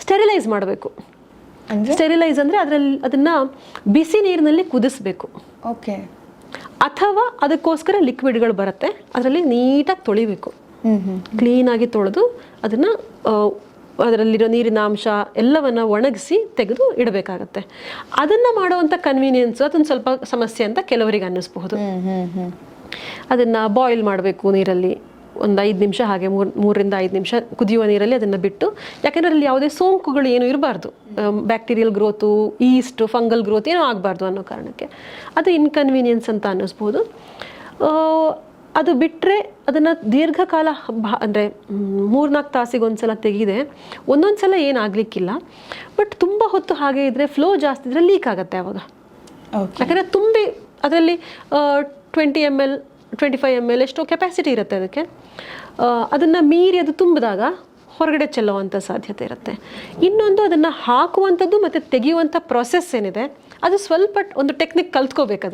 ಸ್ಟೆರಿಲೈಸ್ ಮಾಡಬೇಕು. ಸ್ಟೆರಿಲೈಸ್ ಅಂದರೆ ಅದನ್ನು ಬಿಸಿ ನೀರಿನಲ್ಲಿ ಕುದಿಸ್ಬೇಕು.
ಓಕೆ.
ಅಥವಾ ಅದಕ್ಕೋಸ್ಕರ ಲಿಕ್ವಿಡ್ಗಳು ಬರುತ್ತೆ, ಅದರಲ್ಲಿ ನೀಟಾಗಿ ತೊಳಿಬೇಕು. ಕ್ಲೀನಾಗಿ ತೊಳೆದು ಅದನ್ನು ಅದರಲ್ಲಿರೋ ನೀರಿನ ಅಂಶ ಎಲ್ಲವನ್ನು ಒಣಗಿಸಿ ತೆಗೆದು ಇಡಬೇಕಾಗತ್ತೆ. ಅದನ್ನು ಮಾಡುವಂಥ ಕನ್ವೀನಿಯನ್ಸು ಅದೊಂದು ಸ್ವಲ್ಪ ಸಮಸ್ಯೆ ಅಂತ ಕೆಲವರಿಗೆ ಅನ್ನಿಸ್ಬಹುದು. ಅದನ್ನು ಬಾಯ್ಲ್ ಮಾಡಬೇಕು ನೀರಲ್ಲಿ ಒಂದು 5 ನಿಮಿಷ, ಹಾಗೆ 3-5 ನಿಮಿಷ ಕುದಿಯುವ ನೀರಲ್ಲಿ ಅದನ್ನು ಬಿಟ್ಟು, ಯಾಕೆಂದರೆ ಅದರಲ್ಲಿ ಯಾವುದೇ ಸೋಂಕುಗಳು ಏನೂ ಇರಬಾರ್ದು, bacterial growth, East, fungal growth ಏನೂ ಆಗಬಾರ್ದು ಅನ್ನೋ ಕಾರಣಕ್ಕೆ ಅದು ಇನ್ಕನ್ವೀನಿಯನ್ಸ್ ಅಂತ ಅನ್ನಿಸ್ಬೋದು. ಅದು ಬಿಟ್ಟರೆ ಅದನ್ನು ದೀರ್ಘಕಾಲ ಅಂದರೆ 3-4 ತಾಸಿಗೆ ಒಂದ್ಸಲ ತೆಗೆದೆ, ಒಂದೊಂದು ಸಲ ಏನಾಗಲಿಕ್ಕಿಲ್ಲ. ಬಟ್ ತುಂಬ ಹೊತ್ತು ಹಾಗೆ ಇದ್ದರೆ, ಫ್ಲೋ ಜಾಸ್ತಿ ಇದ್ದರೆ ಲೀಕ್ ಆಗುತ್ತೆ ಆವಾಗ. ಯಾಕಂದರೆ ತುಂಬಿ ಅದರಲ್ಲಿ 20 ml 25 ml ಎಷ್ಟೋ ಕೆಪಾಸಿಟಿ ಇರುತ್ತೆ ಅದಕ್ಕೆ. ಅದನ್ನು ಮೀರಿ ಅದು ತುಂಬಿದಾಗ ಹೊರಗಡೆ ಚೆಲ್ಲುವಂಥ ಸಾಧ್ಯತೆ ಇರುತ್ತೆ. ಇನ್ನೊಂದು ಅದನ್ನು ಹಾಕುವಂಥದ್ದು ಮತ್ತು ತೆಗೆಯುವಂಥ ಪ್ರೊಸೆಸ್ ಏನಿದೆ ಅದು ಸ್ವಲ್ಪ ಒಂದು ಟೆಕ್ನಿಕ್ ಕಲ್ತ್ಕೋಬೇಕು.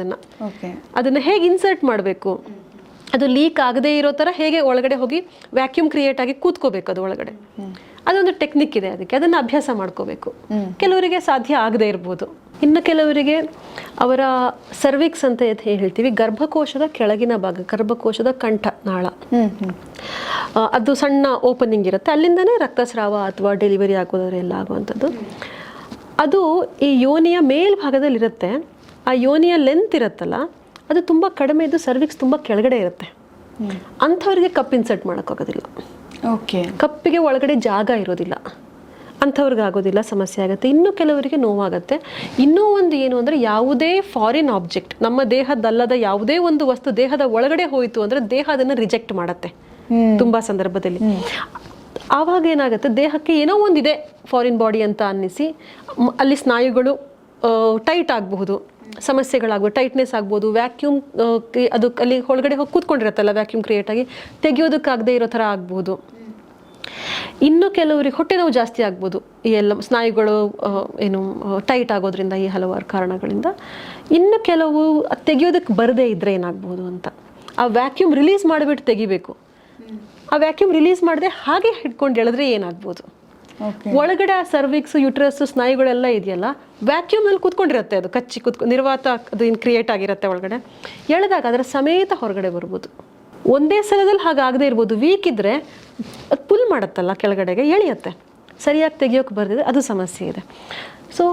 ಅದನ್ನು ಹೇಗೆ ಇನ್ಸರ್ಟ್ ಮಾಡಬೇಕು, ಅದು ಲೀಕ್ ಆಗದೇ ಇರೋ ಥರ ಹೇಗೆ ಒಳಗಡೆ ಹೋಗಿ ವ್ಯಾಕ್ಯೂಮ್ ಕ್ರಿಯೇಟ್ ಆಗಿ ಕೂತ್ಕೋಬೇಕು ಅದು ಒಳಗಡೆ. ಅದೊಂದು ಟೆಕ್ನಿಕ್ ಇದೆ, ಅದನ್ನು ಅಭ್ಯಾಸ ಮಾಡ್ಕೋಬೇಕು. ಕೆಲವರಿಗೆ ಸಾಧ್ಯ ಆಗದೇ ಇರ್ಬೋದು. ಇನ್ನು ಕೆಲವರಿಗೆ ಅವರ ಸರ್ವಿಕ್ಸ್ ಅಂತ ಹೇಳ್ತೀವಿ, ಗರ್ಭಕೋಶದ ಕೆಳಗಿನ ಭಾಗ, ಗರ್ಭಕೋಶದ ಕಂಠ ನಾಳ, ಅದು ಸಣ್ಣ ಓಪನಿಂಗ್ ಇರುತ್ತೆ, ಅಲ್ಲಿಂದನೇ ರಕ್ತಸ್ರಾವ ಅಥವಾ ಡೆಲಿವರಿ ಆಗೋದರೆಲ್ಲ ಆಗುವಂಥದ್ದು. ಅದು ಈ ಯೋನಿಯ ಮೇಲ್ಭಾಗದಲ್ಲಿರುತ್ತೆ. ಆ ಯೋನಿಯ ಲೆಂತ್ ಇರುತ್ತಲ್ಲ ಅದು ತುಂಬ ಕಡಿಮೆ ಇದ್ದು ಸರ್ವಿಕ್ಸ್ ತುಂಬ ಕೆಳಗಡೆ ಇರುತ್ತೆ. ಅಂಥವ್ರಿಗೆ ಕಪ್ ಇನ್ಸರ್ಟ್ ಮಾಡೋಕ್ಕಾಗೋದಿಲ್ಲ. ಕಪ್ಪಿಗೆ ಒಳಗಡೆ ಜಾಗ ಇರೋದಿಲ್ಲ, ಅಂಥವ್ರಿಗೆ ಆಗೋದಿಲ್ಲ, ಸಮಸ್ಯೆ ಆಗುತ್ತೆ. ಇನ್ನು ಕೆಲವರಿಗೆ ನೋವಾಗುತ್ತೆ. ಇನ್ನೂ ಒಂದು ಏನು ಅಂದರೆ, ಯಾವುದೇ ಫಾರಿನ್ ಆಬ್ಜೆಕ್ಟ್, ನಮ್ಮ ದೇಹದಲ್ಲದ ಯಾವುದೇ ಒಂದು ವಸ್ತು ದೇಹದ ಒಳಗಡೆ ಹೋಯಿತು ಅಂದರೆ ದೇಹ ಅದನ್ನು ರಿಜೆಕ್ಟ್ ಮಾಡುತ್ತೆ ತುಂಬ ಸಂದರ್ಭದಲ್ಲಿ. ಆವಾಗ ಏನಾಗುತ್ತೆ, ದೇಹಕ್ಕೆ ಏನೋ ಒಂದಿದೆ ಫಾರಿನ್ ಬಾಡಿ ಅಂತ ಅನ್ನಿಸಿ ಅಲ್ಲಿ ಸ್ನಾಯುಗಳು ಟೈಟ್ ಆಗಬಹುದು, ಸಮಸ್ಯೆಗಳಾಗ್ಬೋದು, ಟೈಟ್ನೆಸ್ ಆಗ್ಬೋದು, ವ್ಯಾಕ್ಯೂಮ್ ಅದು ಅಲ್ಲಿ ಒಳಗಡೆ ಹೋಗಿ ಕೂತ್ಕೊಂಡಿರತ್ತಲ್ಲ ವ್ಯಾಕ್ಯೂಮ್ ಕ್ರಿಯೇಟ್ ಆಗಿ ತೆಗೆಯೋದಕ್ಕಾಗದೇ ಇರೋ ಥರ ಆಗ್ಬೋದು. ಇನ್ನು ಕೆಲವರಿಗೆ ಹೊಟ್ಟೆ ನೋವು ಜಾಸ್ತಿ ಆಗ್ಬೋದು, ಈ ಎಲ್ಲ ಸ್ನಾಯುಗಳು ಏನು ಟೈಟ್ ಆಗೋದ್ರಿಂದ, ಈ ಹಲವಾರು ಕಾರಣಗಳಿಂದ. ಇನ್ನು ಕೆಲವು ತೆಗೆಯೋದಕ್ಕೆ ಬರದೇ ಇದ್ದರೆ ಏನಾಗ್ಬೋದು ಅಂತ, ಆ ವ್ಯಾಕ್ಯೂಮ್ ರಿಲೀಸ್ ಮಾಡಿಬಿಟ್ಟು ತೆಗಿಬೇಕು. ಆ ವ್ಯಾಕ್ಯೂಮ್ ರಿಲೀಸ್ ಮಾಡದೆ ಹಾಗೆ ಹಿಡ್ಕೊಂಡು ಎಳೆದ್ರೆ ಏನಾಗ್ಬೋದು, ಒಳಗಡೆ ಆ ಸರ್ವಿಕ್ಸ್, ಯುಟ್ರಸ್, ಸ್ನಾಯುಗಳೆಲ್ಲ ಇದೆಯಲ್ಲ ವ್ಯಾಕ್ಯೂಮ್ನಲ್ಲಿ ಕೂತ್ಕೊಂಡಿರುತ್ತೆ, ಅದು ಕಚ್ಚಿ ನಿರ್ವಾತ ಅದು ಏನು ಕ್ರಿಯೇಟ್ ಆಗಿರುತ್ತೆ ಒಳಗಡೆ, ಎಳೆದಾಗ ಅದರ ಸಮೇತ ಹೊರಗಡೆ ಬರ್ಬೋದು. ಒಂದೇ ಸಲದಲ್ಲಿ ಹಾಗಾಗದೇ ಇರ್ಬೋದು, ವೀಕ್ ಇದ್ದರೆ ಅದು ಪುಲ್ ಮಾಡುತ್ತಲ್ಲ ಕೆಳಗಡೆಗೆ, ಎಳೆಯುತ್ತೆ, ಸರಿಯಾಗಿ ತೆಗಿಯೋಕೆ ಬರ್ದಿದೆ, ಅದು ಸಮಸ್ಯೆ ಇದೆ. ಸೊ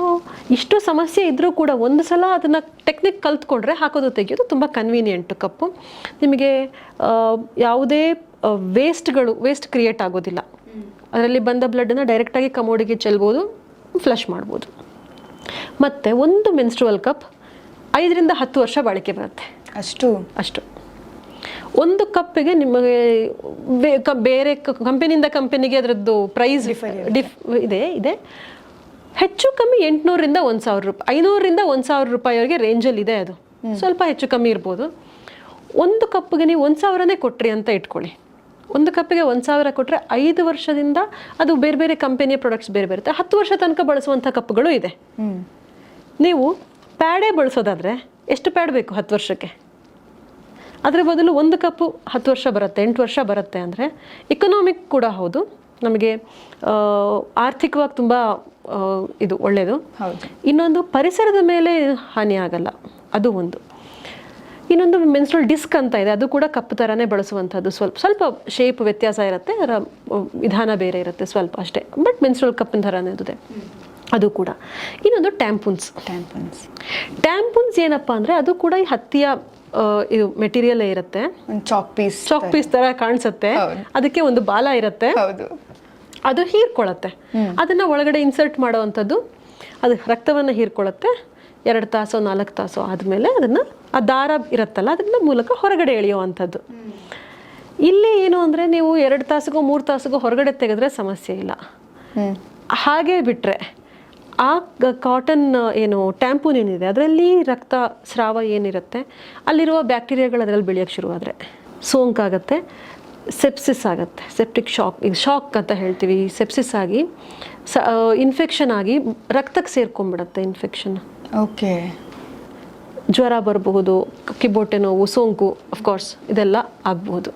ಇಷ್ಟು ಸಮಸ್ಯೆ ಇದ್ದರೂ ಕೂಡ ಒಂದು ಸಲ ಅದನ್ನು ಟೆಕ್ನಿಕ್ ಕಲ್ತ್ಕೊಂಡ್ರೆ ಹಾಕೋದು ತೆಗೆಯೋದು ತುಂಬ ಕನ್ವೀನಿಯೆಂಟು ಕಪ್ಪು. ನಿಮಗೆ ಯಾವುದೇ ವೇಸ್ಟ್ ಕ್ರಿಯೇಟ್ ಆಗೋದಿಲ್ಲ. ಅದರಲ್ಲಿ ಬಂದ ಬ್ಲಡ್ಡನ್ನು ಡೈರೆಕ್ಟಾಗಿ ಕಮೋಡಿಗೆ ಚೆಲ್ಬೋದು, ಫ್ಲಶ್ ಮಾಡ್ಬೋದು. ಮತ್ತು ಒಂದು ಮೆನ್ಸ್ಟ್ರುವಲ್ ಕಪ್ 5ರಿಂದ 10 ವರ್ಷ ಬಾಳಿಕೆ ಬರುತ್ತೆ. ಅಷ್ಟು ಒಂದು ಕಪ್ಪಿಗೆ ನಿಮಗೆ ಬೇರೆ ಕಂಪನಿಗೆ ಅದರದ್ದು ಪ್ರೈಸ್ ಇದೆ. ಹೆಚ್ಚು ಕಮ್ಮಿ 800ರಿಂದ 1000 ರೂಪಾಯಿ, 500ರಿಂದ 1000 ರೂಪಾಯಿವರೆಗೆ ರೇಂಜಲ್ಲಿ ಇದೆ. ಅದು ಸ್ವಲ್ಪ ಹೆಚ್ಚು ಕಮ್ಮಿ ಇರ್ಬೋದು. ಒಂದು ಕಪ್ಪಿಗೆ ನೀವು 1000ನೇ ಕೊಟ್ರಿ ಅಂತ ಇಟ್ಕೊಳ್ಳಿ. ಒಂದು ಕಪ್ಪಿಗೆ 1000 ಕೊಟ್ಟರೆ 5 ವರ್ಷದಿಂದ ಅದು ಬೇರೆ ಬೇರೆ ಕಂಪನಿಯ ಪ್ರಾಡಕ್ಟ್ಸ್ ಬೇರೆ ಬೇರೆ 10 ವರ್ಷ ತನಕ ಬಳಸುವಂಥ ಕಪ್ಪುಗಳು ಇದೆ. ನೀವು ಪ್ಯಾಡೇ ಬಳಸೋದಾದರೆ ಎಷ್ಟು ಪ್ಯಾಡ್ ಬೇಕು 10 ವರ್ಷಕ್ಕೆ? ಅದರ ಬದಲು ಒಂದು ಕಪ್ಪು 10 ವರ್ಷ ಬರುತ್ತೆ, 8 ವರ್ಷ ಬರುತ್ತೆ ಅಂದರೆ ಇಕನಾಮಿಕ್ ಕೂಡ ಹೌದು, ನಮಗೆ ಆರ್ಥಿಕವಾಗಿ ತುಂಬ ಇದು ಒಳ್ಳೆಯದು. ಇನ್ನೊಂದು ಪರಿಸರದ ಮೇಲೆ ಹಾನಿ ಆಗಲ್ಲ, ಅದು ಒಂದು. ಇನ್ನೊಂದು ಮೆನ್ಸ್ಟ್ರುವಲ್ ಡಿಸ್ಕ್ ಅಂತ ಇದೆ, ಅದು ಕೂಡ ಕಪ್ಪು ಥರನೇ ಬಳಸುವಂಥದ್ದು. ಸ್ವಲ್ಪ ಶೇಪ್ ವ್ಯತ್ಯಾಸ ಇರುತ್ತೆ, ಅದರ ವಿಧಾನ ಬೇರೆ ಇರುತ್ತೆ ಸ್ವಲ್ಪ ಅಷ್ಟೇ, ಬಟ್ ಮೆನ್ಸ್ಟ್ರುವಲ್ ಕಪ್ಪಿನ ಥರನೇ ಇದೆ ಅದು ಕೂಡ. ಇನ್ನೊಂದು ಟ್ಯಾಂಪೂನ್ಸ್ ಏನಪ್ಪ ಅಂದರೆ ಅದು ಕೂಡ ಈ ಹತ್ತಿಯ ಇದು ಮೆಟೀರಿಯಲ್ ಇರುತ್ತೆ, ಚಾಕ್ ಪೀಸ್ ತರ ಕಾಣಿಸುತ್ತೆ, ಅದಕ್ಕೆ ಒಂದು ಬಾಲ ಇರುತ್ತೆ, ಅದು ಹೀರ್ಕೊಳ್ಳುತ್ತೆ. ಅದನ್ನ ಒಳಗಡೆ ಇನ್ಸರ್ಟ್ ಮಾಡುವಂಥದ್ದು, ಅದು ರಕ್ತವನ್ನು ಹೀರ್ಕೊಳ್ಳುತ್ತೆ. 2 ತಾಸೋ 4 ತಾಸೋ ಆದಮೇಲೆ ಅದನ್ನು ಆ ದಾರ ಇರುತ್ತಲ್ಲ ಅದನ್ನ ಮೂಲಕ ಹೊರಗಡೆ ಎಳೆಯುವಂಥದ್ದು. ಇಲ್ಲಿ ಏನು ಅಂದರೆ ನೀವು 2 ತಾಸಿಗೋ 3 ತಾಸಿಗೋ ಹೊರಗಡೆ ತೆಗೆದ್ರೆ ಸಮಸ್ಯೆ ಇಲ್ಲ. ಹಾಗೆ ಬಿಟ್ಟರೆ ಆ ಕಾಟನ್ ಏನು ಟ್ಯಾಂಪೂನ್ ಏನಿದೆ ಅದರಲ್ಲಿ ರಕ್ತ ಸ್ರಾವ ಏನಿರುತ್ತೆ ಅಲ್ಲಿರುವ ಬ್ಯಾಕ್ಟೀರಿಯಾಗಳು ಅದರಲ್ಲಿ ಬೆಳೆಯೋಕ್ಕೆ ಶುರುವಾದರೆ ಸೋಂಕಾಗುತ್ತೆ, ಸೆಪ್ಸಿಸ್ ಆಗುತ್ತೆ, ಸೆಪ್ಟಿಕ್ ಶಾಕ್, ಇದು ಶಾಕ್ ಅಂತ ಹೇಳ್ತೀವಿ. ಸೆಪ್ಸಿಸ್ ಆಗಿ ಇನ್ಫೆಕ್ಷನ್ ಆಗಿ ರಕ್ತಕ್ಕೆ ಸೇರ್ಕೊಂಡ್ಬಿಡುತ್ತೆ ಇನ್ಫೆಕ್ಷನ್.
ಓಕೆ.
ಜ್ವರ ಬರಬಹುದು, ಕಿಬ್ಬೊಟ್ಟೆ ನೋವು, ಸೋಂಕು, ಅಫ್ಕೋರ್ಸ್ ಇದೆಲ್ಲ ಆಗಬಹುದು.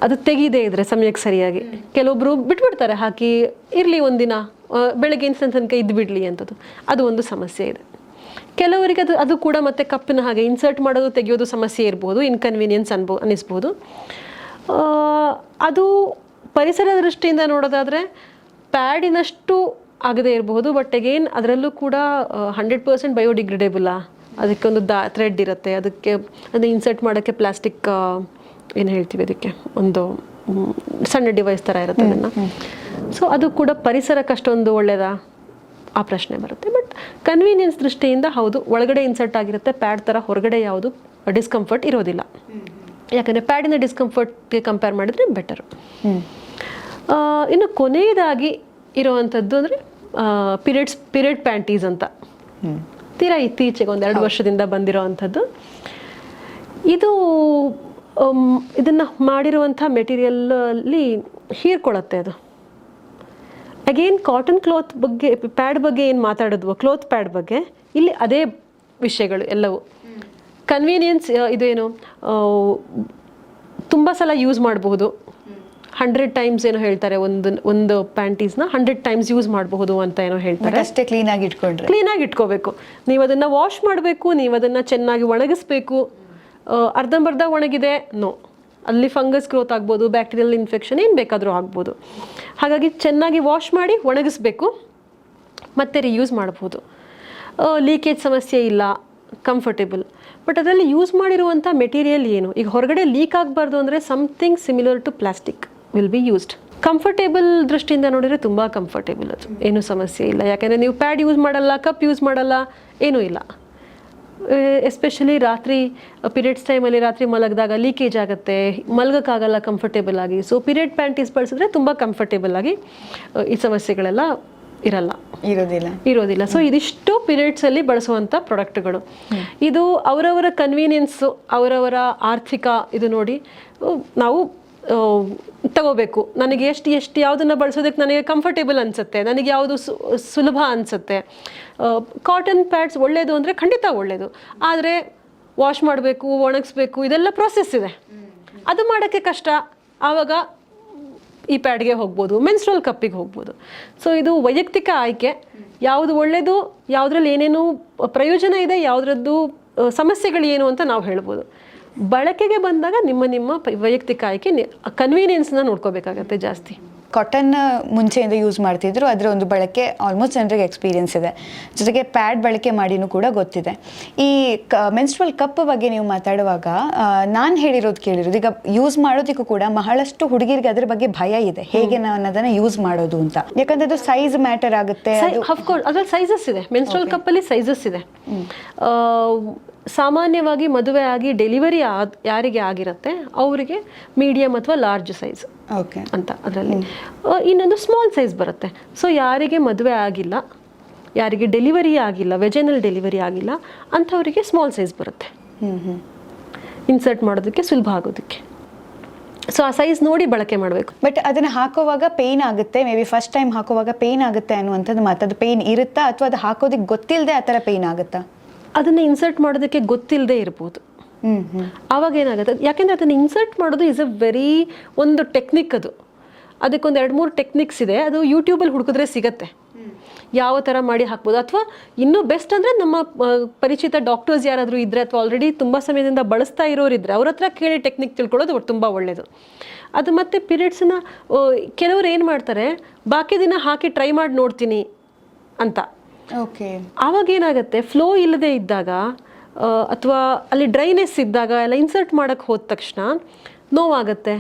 ಅದು ತೆಗೀದೇ ಇದ್ರೆ ಸಮಯಕ್ಕೆ ಸರಿಯಾಗಿ. ಕೆಲವೊಬ್ಬರು ಬಿಟ್ಬಿಡ್ತಾರೆ, ಹಾಕಿ ಇರಲಿ ಒಂದಿನ, ಬೆಳಗ್ಗಿನ ತನಕ ಇದ್ದು ಬಿಡಲಿ ಅಂತದ್ದು, ಅದು ಒಂದು ಸಮಸ್ಯೆ ಇದೆ. ಕೆಲವರಿಗೆ ಅದು ಕೂಡ ಮತ್ತೆ ಕಪ್ಪಿನ ಹಾಗೆ ಇನ್ಸರ್ಟ್ ಮಾಡೋದು ತೆಗೆಯೋದು ಸಮಸ್ಯೆ ಇರ್ಬೋದು, ಇನ್ಕನ್ವೀನಿಯನ್ಸ್ ಅನ್ನಿಸ್ಬೋದು. ಅದು ಪರಿಸರ ದೃಷ್ಟಿಯಿಂದ ನೋಡೋದಾದರೆ ಪ್ಯಾಡಿನಷ್ಟು ಆಗದೇ ಇರಬಹುದು, ಬಟ್ ಅಗೇನ್ ಅದರಲ್ಲೂ ಕೂಡ 100% ಬಯೋಡಿಗ್ರೇಡೇಬಲ್. ಅದಕ್ಕೊಂದು ಥ್ರೆಡ್ ಇರುತ್ತೆ, ಅದಕ್ಕೆ ಅದನ್ನ ಇನ್ಸರ್ಟ್ ಮಾಡೋಕ್ಕೆ ಪ್ಲಾಸ್ಟಿಕ್ ಏನು ಹೇಳ್ತೀವಿ ಅದಕ್ಕೆ ಒಂದು ಸಣ್ಣ ಡಿವೈಸ್ ಥರ ಇರುತ್ತೆ ಅದನ್ನು. ಸೊ ಅದು ಕೂಡ ಪರಿಸರಕ್ಕೆ ಅಷ್ಟೊಂದು ಒಳ್ಳೆಯದಾ ಆ ಪ್ರಶ್ನೆ ಬರುತ್ತೆ. ಬಟ್ ಕನ್ವೀನಿಯನ್ಸ್ ದೃಷ್ಟಿಯಿಂದ ಹೌದು, ಒಳಗಡೆ ಇನ್ಸರ್ಟ್ ಆಗಿರುತ್ತೆ ಪ್ಯಾಡ್ ಥರ, ಹೊರಗಡೆ ಯಾವುದು ಡಿಸ್ಕಂಫರ್ಟ್ ಇರೋದಿಲ್ಲ. ಯಾಕಂದರೆ ಪ್ಯಾಡಿನ ಡಿಸ್ಕಂಫರ್ಟ್ಗೆ ಕಂಪೇರ್ ಮಾಡಿದ್ರೆ ಬೆಟರು. ಇನ್ನು ಕೊನೆಯದಾಗಿ ಇರೋವಂಥದ್ದು ಅಂದರೆ ಪೀರಿಯಡ್ ಪ್ಯಾಂಟೀಸ್ ಅಂತ, ತೀರಾ ಇತ್ತೀಚೆಗೆ 1-2 ವರ್ಷದಿಂದ ಬಂದಿರೋ ಅಂಥದ್ದು. ಇದನ್ನು ಮಾಡಿರುವಂಥ ಮೆಟೀರಿಯಲಲ್ಲಿ ಹೀರ್ಕೊಳ್ಳುತ್ತೆ ಅದು. ಅಗೇನ್ ಕಾಟನ್ ಕ್ಲಾತ್ ಬಗ್ಗೆ, ಪ್ಯಾಡ್ ಬಗ್ಗೆ ಏನು ಮಾತಾಡಿದ್ವೋ, ಕ್ಲಾತ್ ಪ್ಯಾಡ್ ಬಗ್ಗೆ, ಇಲ್ಲಿ ಅದೇ ವಿಷಯಗಳು ಎಲ್ಲವೂ. ಕನ್ವೀನಿಯನ್ಸ್ ಇದೇನು, ತುಂಬ ಸಲ ಯೂಸ್ ಮಾಡಬಹುದು, 100 ಟೈಮ್ಸ್ ಏನೋ ಹೇಳ್ತಾರೆ, ಒಂದು ಪ್ಯಾಂಟೀಸ್ನ 100 ಟೈಮ್ಸ್ ಯೂಸ್ ಮಾಡಬಹುದು ಅಂತ ಏನೋ ಹೇಳ್ತಾರೆ.
ಅಷ್ಟೇ ಕ್ಲೀನಾಗಿ
ಇಟ್ಕೋಬೇಕು. ನೀವು ಅದನ್ನು ವಾಶ್ ಮಾಡಬೇಕು, ನೀವು ಅದನ್ನು ಚೆನ್ನಾಗಿ ಒಣಗಿಸ್ಬೇಕು. ಅರ್ಧಂಬರ್ಧ ಒಣಗಿದೆ ನೋ, ಅಲ್ಲಿ ಫಂಗಸ್ ಗ್ರೋತ್ ಆಗ್ಬೋದು, ಬ್ಯಾಕ್ಟೀರಿಯಲ್ ಇನ್ಫೆಕ್ಷನ್ ಏನು ಬೇಕಾದರೂ ಆಗ್ಬೋದು. ಹಾಗಾಗಿ ಚೆನ್ನಾಗಿ ವಾಶ್ ಮಾಡಿ ಒಣಗಿಸ್ಬೇಕು, ಮತ್ತೆ ರಿಯೂಸ್ ಮಾಡ್ಬೋದು. ಲೀಕೇಜ್ ಸಮಸ್ಯೆ ಇಲ್ಲ, ಕಂಫರ್ಟೇಬಲ್. ಬಟ್ ಅದರಲ್ಲಿ ಯೂಸ್ ಮಾಡಿರುವಂಥ ಮೆಟೀರಿಯಲ್ ಏನು, ಈಗ ಹೊರಗಡೆ ಲೀಕ್ ಆಗಬಾರ್ದು ಅಂದರೆ something similar to plastic will be used. Comfortable ದೃಷ್ಟಿಯಿಂದ ನೋಡಿದರೆ ತುಂಬ ಕಂಫರ್ಟೇಬಲ್, ಅದು ಏನೂ ಸಮಸ್ಯೆ ಇಲ್ಲ. ಯಾಕೆಂದರೆ ನೀವು ಪ್ಯಾಡ್ ಯೂಸ್ ಮಾಡಲ್ಲ, ಕಪ್ ಯೂಸ್ ಮಾಡಲ್ಲ, ಏನೂ ಇಲ್ಲ. ಎಸ್ಪೆಷಲಿ ರಾತ್ರಿ ಪೀರಿಯಡ್ಸ್ ಟೈಮಲ್ಲಿ ರಾತ್ರಿ ಮಲಗಿದಾಗ ಲೀಕೇಜ್ ಆಗುತ್ತೆ, ಮಲಗೋಕ್ಕಾಗಲ್ಲ ಕಂಫರ್ಟೇಬಲ್ ಆಗಿ. ಸೊ ಪೀರಿಯಡ್ ಪ್ಯಾಂಟೀಸ್ ಬಳಸಿದ್ರೆ ತುಂಬ ಕಂಫರ್ಟೇಬಲ್ ಆಗಿ ಈ ಸಮಸ್ಯೆಗಳೆಲ್ಲ ಇರೋದಿಲ್ಲ. ಸೊ ಇದಿಷ್ಟು ಪೀರಿಯಡ್ಸಲ್ಲಿ ಬಳಸುವಂಥ ಪ್ರಾಡಕ್ಟ್ಗಳು. ಇದು ಅವರವರ ಕನ್ವೀನಿಯನ್ಸು, ಅವರವರ ಆರ್ಥಿಕ ಇದು ನೋಡಿ ನಾವು ತಗೋಬೇಕು. ನನಗೆ ಎಷ್ಟು ಯಾವುದನ್ನು ಬಳಸೋದಕ್ಕೆ ನನಗೆ ಕಂಫರ್ಟೇಬಲ್ ಅನಿಸುತ್ತೆ, ನನಗೆ ಯಾವುದು ಸುಲಭ ಅನಿಸುತ್ತೆ. ಕಾಟನ್ ಪ್ಯಾಡ್ಸ್ ಒಳ್ಳೆಯದು ಅಂದರೆ ಖಂಡಿತ ಒಳ್ಳೆಯದು, ಆದರೆ ವಾಶ್ ಮಾಡಬೇಕು, ಒಣಗಿಸ್ಬೇಕು, ಇದೆಲ್ಲ ಪ್ರೋಸೆಸ್ ಇದೆ, ಅದು ಮಾಡೋಕ್ಕೆ ಕಷ್ಟ. ಆವಾಗ ಈ ಪ್ಯಾಡ್ಗೆ ಹೋಗ್ಬೋದು, ಮೆನ್ಸ್ಟ್ರುವಲ್ ಕಪ್ಪಿಗೆ ಹೋಗ್ಬೋದು. ಸೊ ಇದು ವೈಯಕ್ತಿಕ ಆಯ್ಕೆ, ಯಾವುದು ಒಳ್ಳೆಯದು, ಯಾವುದ್ರಲ್ಲಿ ಏನೇನು ಪ್ರಯೋಜನ ಇದೆ, ಯಾವುದ್ರದ್ದು ಸಮಸ್ಯೆಗಳು ಏನು ಅಂತ ನಾವು ಹೇಳ್ಬೋದು. ಬಳಕೆಗೆ ಬಂದಾಗ ನಿಮ್ಮ ವೈಯಕ್ತಿಕ ಆಯ್ಕೆ, ಕನ್ವೀನಿಯನ್ಸ್ನ ನೋಡ್ಕೋಬೇಕಾಗತ್ತೆ ಜಾಸ್ತಿ.
ಕಾಟನ್ ಮುಂಚೆಯಿಂದ ಯೂಸ್ ಮಾಡ್ತಿದ್ರು, ಅದರ ಒಂದು ಬಳಕೆ ಆಲ್ಮೋಸ್ಟ್ ಜನರಿಗೆ ಎಕ್ಸ್ಪೀರಿಯನ್ಸ್ ಇದೆ, ಜೊತೆಗೆ ಪ್ಯಾಡ್ ಬಳಕೆ ಮಾಡಿನೂ ಕೂಡ ಗೊತ್ತಿದೆ. ಈ ಮೆನ್ಸ್ಟ್ರುವಲ್ ಕಪ್ ಬಗ್ಗೆ ನೀವು ಮಾತಾಡುವಾಗ ನಾನು ಕೇಳಿರೋದು ಈಗ ಯೂಸ್ ಮಾಡೋದಕ್ಕೂ ಕೂಡ ಬಹಳಷ್ಟು ಹುಡುಗಿರಿಗೆ ಅದ್ರ ಬಗ್ಗೆ ಭಯ ಇದೆ, ಹೇಗೆ ನಾನು ಅದನ್ನು ಯೂಸ್ ಮಾಡೋದು ಅಂತ. ಯಾಕಂದ್ರೆ ಅದು ಸೈಜ್ ಮ್ಯಾಟರ್ ಆಗುತ್ತೆ.
ಅಫ್ಕೋರ್ಸ್ ಅದ್ರಲ್ಲಿ ಸೈಜಸ್ ಇದೆ, ಮೆನ್ಸ್ಟ್ರುವಲ್ ಕಪ್ಪಲ್ಲಿ ಸೈಜಸ್ ಇದೆ. ಸಾಮಾನ್ಯವಾಗಿ ಮದುವೆ ಆಗಿ ಡೆಲಿವರಿ ಯಾರಿಗೆ ಆಗಿರುತ್ತೆ ಅವರಿಗೆ ಮೀಡಿಯಮ್ ಅಥವಾ ಲಾರ್ಜ್ ಸೈಜ್ ಅಂತ ಅದರಲ್ಲಿ. ಇನ್ನೊಂದು ಸ್ಮಾಲ್ ಸೈಜ್ ಬರುತ್ತೆ. ಸೊ ಯಾರಿಗೆ ಮದುವೆ ಆಗಿಲ್ಲ, ಯಾರಿಗೆ ಡೆಲಿವರಿ ಆಗಿಲ್ಲ, ವೆಜೈನಲ್ ಡೆಲಿವರಿ ಆಗಿಲ್ಲ ಅಂಥವರಿಗೆ ಸ್ಮಾಲ್ ಸೈಜ್ ಬರುತ್ತೆ, ಇನ್ಸರ್ಟ್ ಮಾಡೋದಕ್ಕೆ ಸುಲಭ ಆಗೋದಕ್ಕೆ. ಸೊ ಆ ಸೈಜ್ ನೋಡಿ ಬಳಕೆ ಮಾಡಬೇಕು.
ಬಟ್ ಅದನ್ನು ಹಾಕೋವಾಗ ಪೇಯ್ನ್ ಆಗುತ್ತೆ, ಮೇ ಬಿ ಫಸ್ಟ್ ಟೈಮ್ ಹಾಕೋವಾಗ ಪೇಯ್ನ್ ಆಗುತ್ತೆ ಅನ್ನುವಂಥದ್ದು ಮಾತು. ಅದು ಪೇಯ್ನ್ ಇರುತ್ತಾ ಅಥವಾ ಅದು ಹಾಕೋದಕ್ಕೆ ಗೊತ್ತಿಲ್ಲದೆ ಆ ಥರ ಪೇಯ್ನ್ ಆಗುತ್ತಾ?
ಅದನ್ನು ಇನ್ಸರ್ಟ್ ಮಾಡೋದಕ್ಕೆ ಗೊತ್ತಿಲ್ಲದೆ ಇರ್ಬೋದು. ಆವಾಗ ಏನಾಗುತ್ತೆ, ಯಾಕೆಂದರೆ ಅದನ್ನು ಇನ್ಸರ್ಟ್ ಮಾಡೋದು ಈಸ್ ಒಂದು ಟೆಕ್ನಿಕ್. ಅದಕ್ಕೊಂದು 2-3 ಟೆಕ್ನಿಕ್ಸ್ ಇದೆ, ಅದು ಯೂಟ್ಯೂಬಲ್ಲಿ ಹುಡುಕಿದ್ರೆ ಸಿಗತ್ತೆ ಯಾವ ಥರ ಮಾಡಿ ಹಾಕ್ಬೋದು. ಅಥವಾ ಇನ್ನೂ ಬೆಸ್ಟ್ ಅಂದರೆ ನಮ್ಮ ಪರಿಚಿತ ಡಾಕ್ಟರ್ಸ್ ಯಾರಾದರೂ ಇದ್ದರೆ, ಅಥವಾ ಆಲ್ರೆಡಿ ತುಂಬ ಸಮಯದಿಂದ ಬಳಸ್ತಾ ಇರೋರಿದ್ದರೆ ಅವ್ರ ಹತ್ರ ಕೇಳಿ ಟೆಕ್ನಿಕ್ ತಿಳ್ಕೊಳ್ಳೋದು ತುಂಬ ಒಳ್ಳೆಯದು. ಅದು ಮತ್ತು ಪೀರಿಯಡ್ಸನ್ನ ಕೆಲವರು ಏನು ಮಾಡ್ತಾರೆ, ಬಾಕಿ ದಿನ ಹಾಕಿ ಟ್ರೈ ಮಾಡಿ ನೋಡ್ತೀನಿ ಅಂತ. ಆವಾಗ ಏನಾಗುತ್ತೆ, ಫ್ಲೋ ಇಲ್ಲದೆ ಇದ್ದಾಗ ಅಥವಾ ಅಲ್ಲಿ ಡ್ರೈನೆಸ್ ಇದ್ದಾಗ ಎಲ್ಲ ಇನ್ಸರ್ಟ್ ಮಾಡೋಕ್ಕೆ ಹೋದ ತಕ್ಷಣ ನೋವಾಗುತ್ತೆ.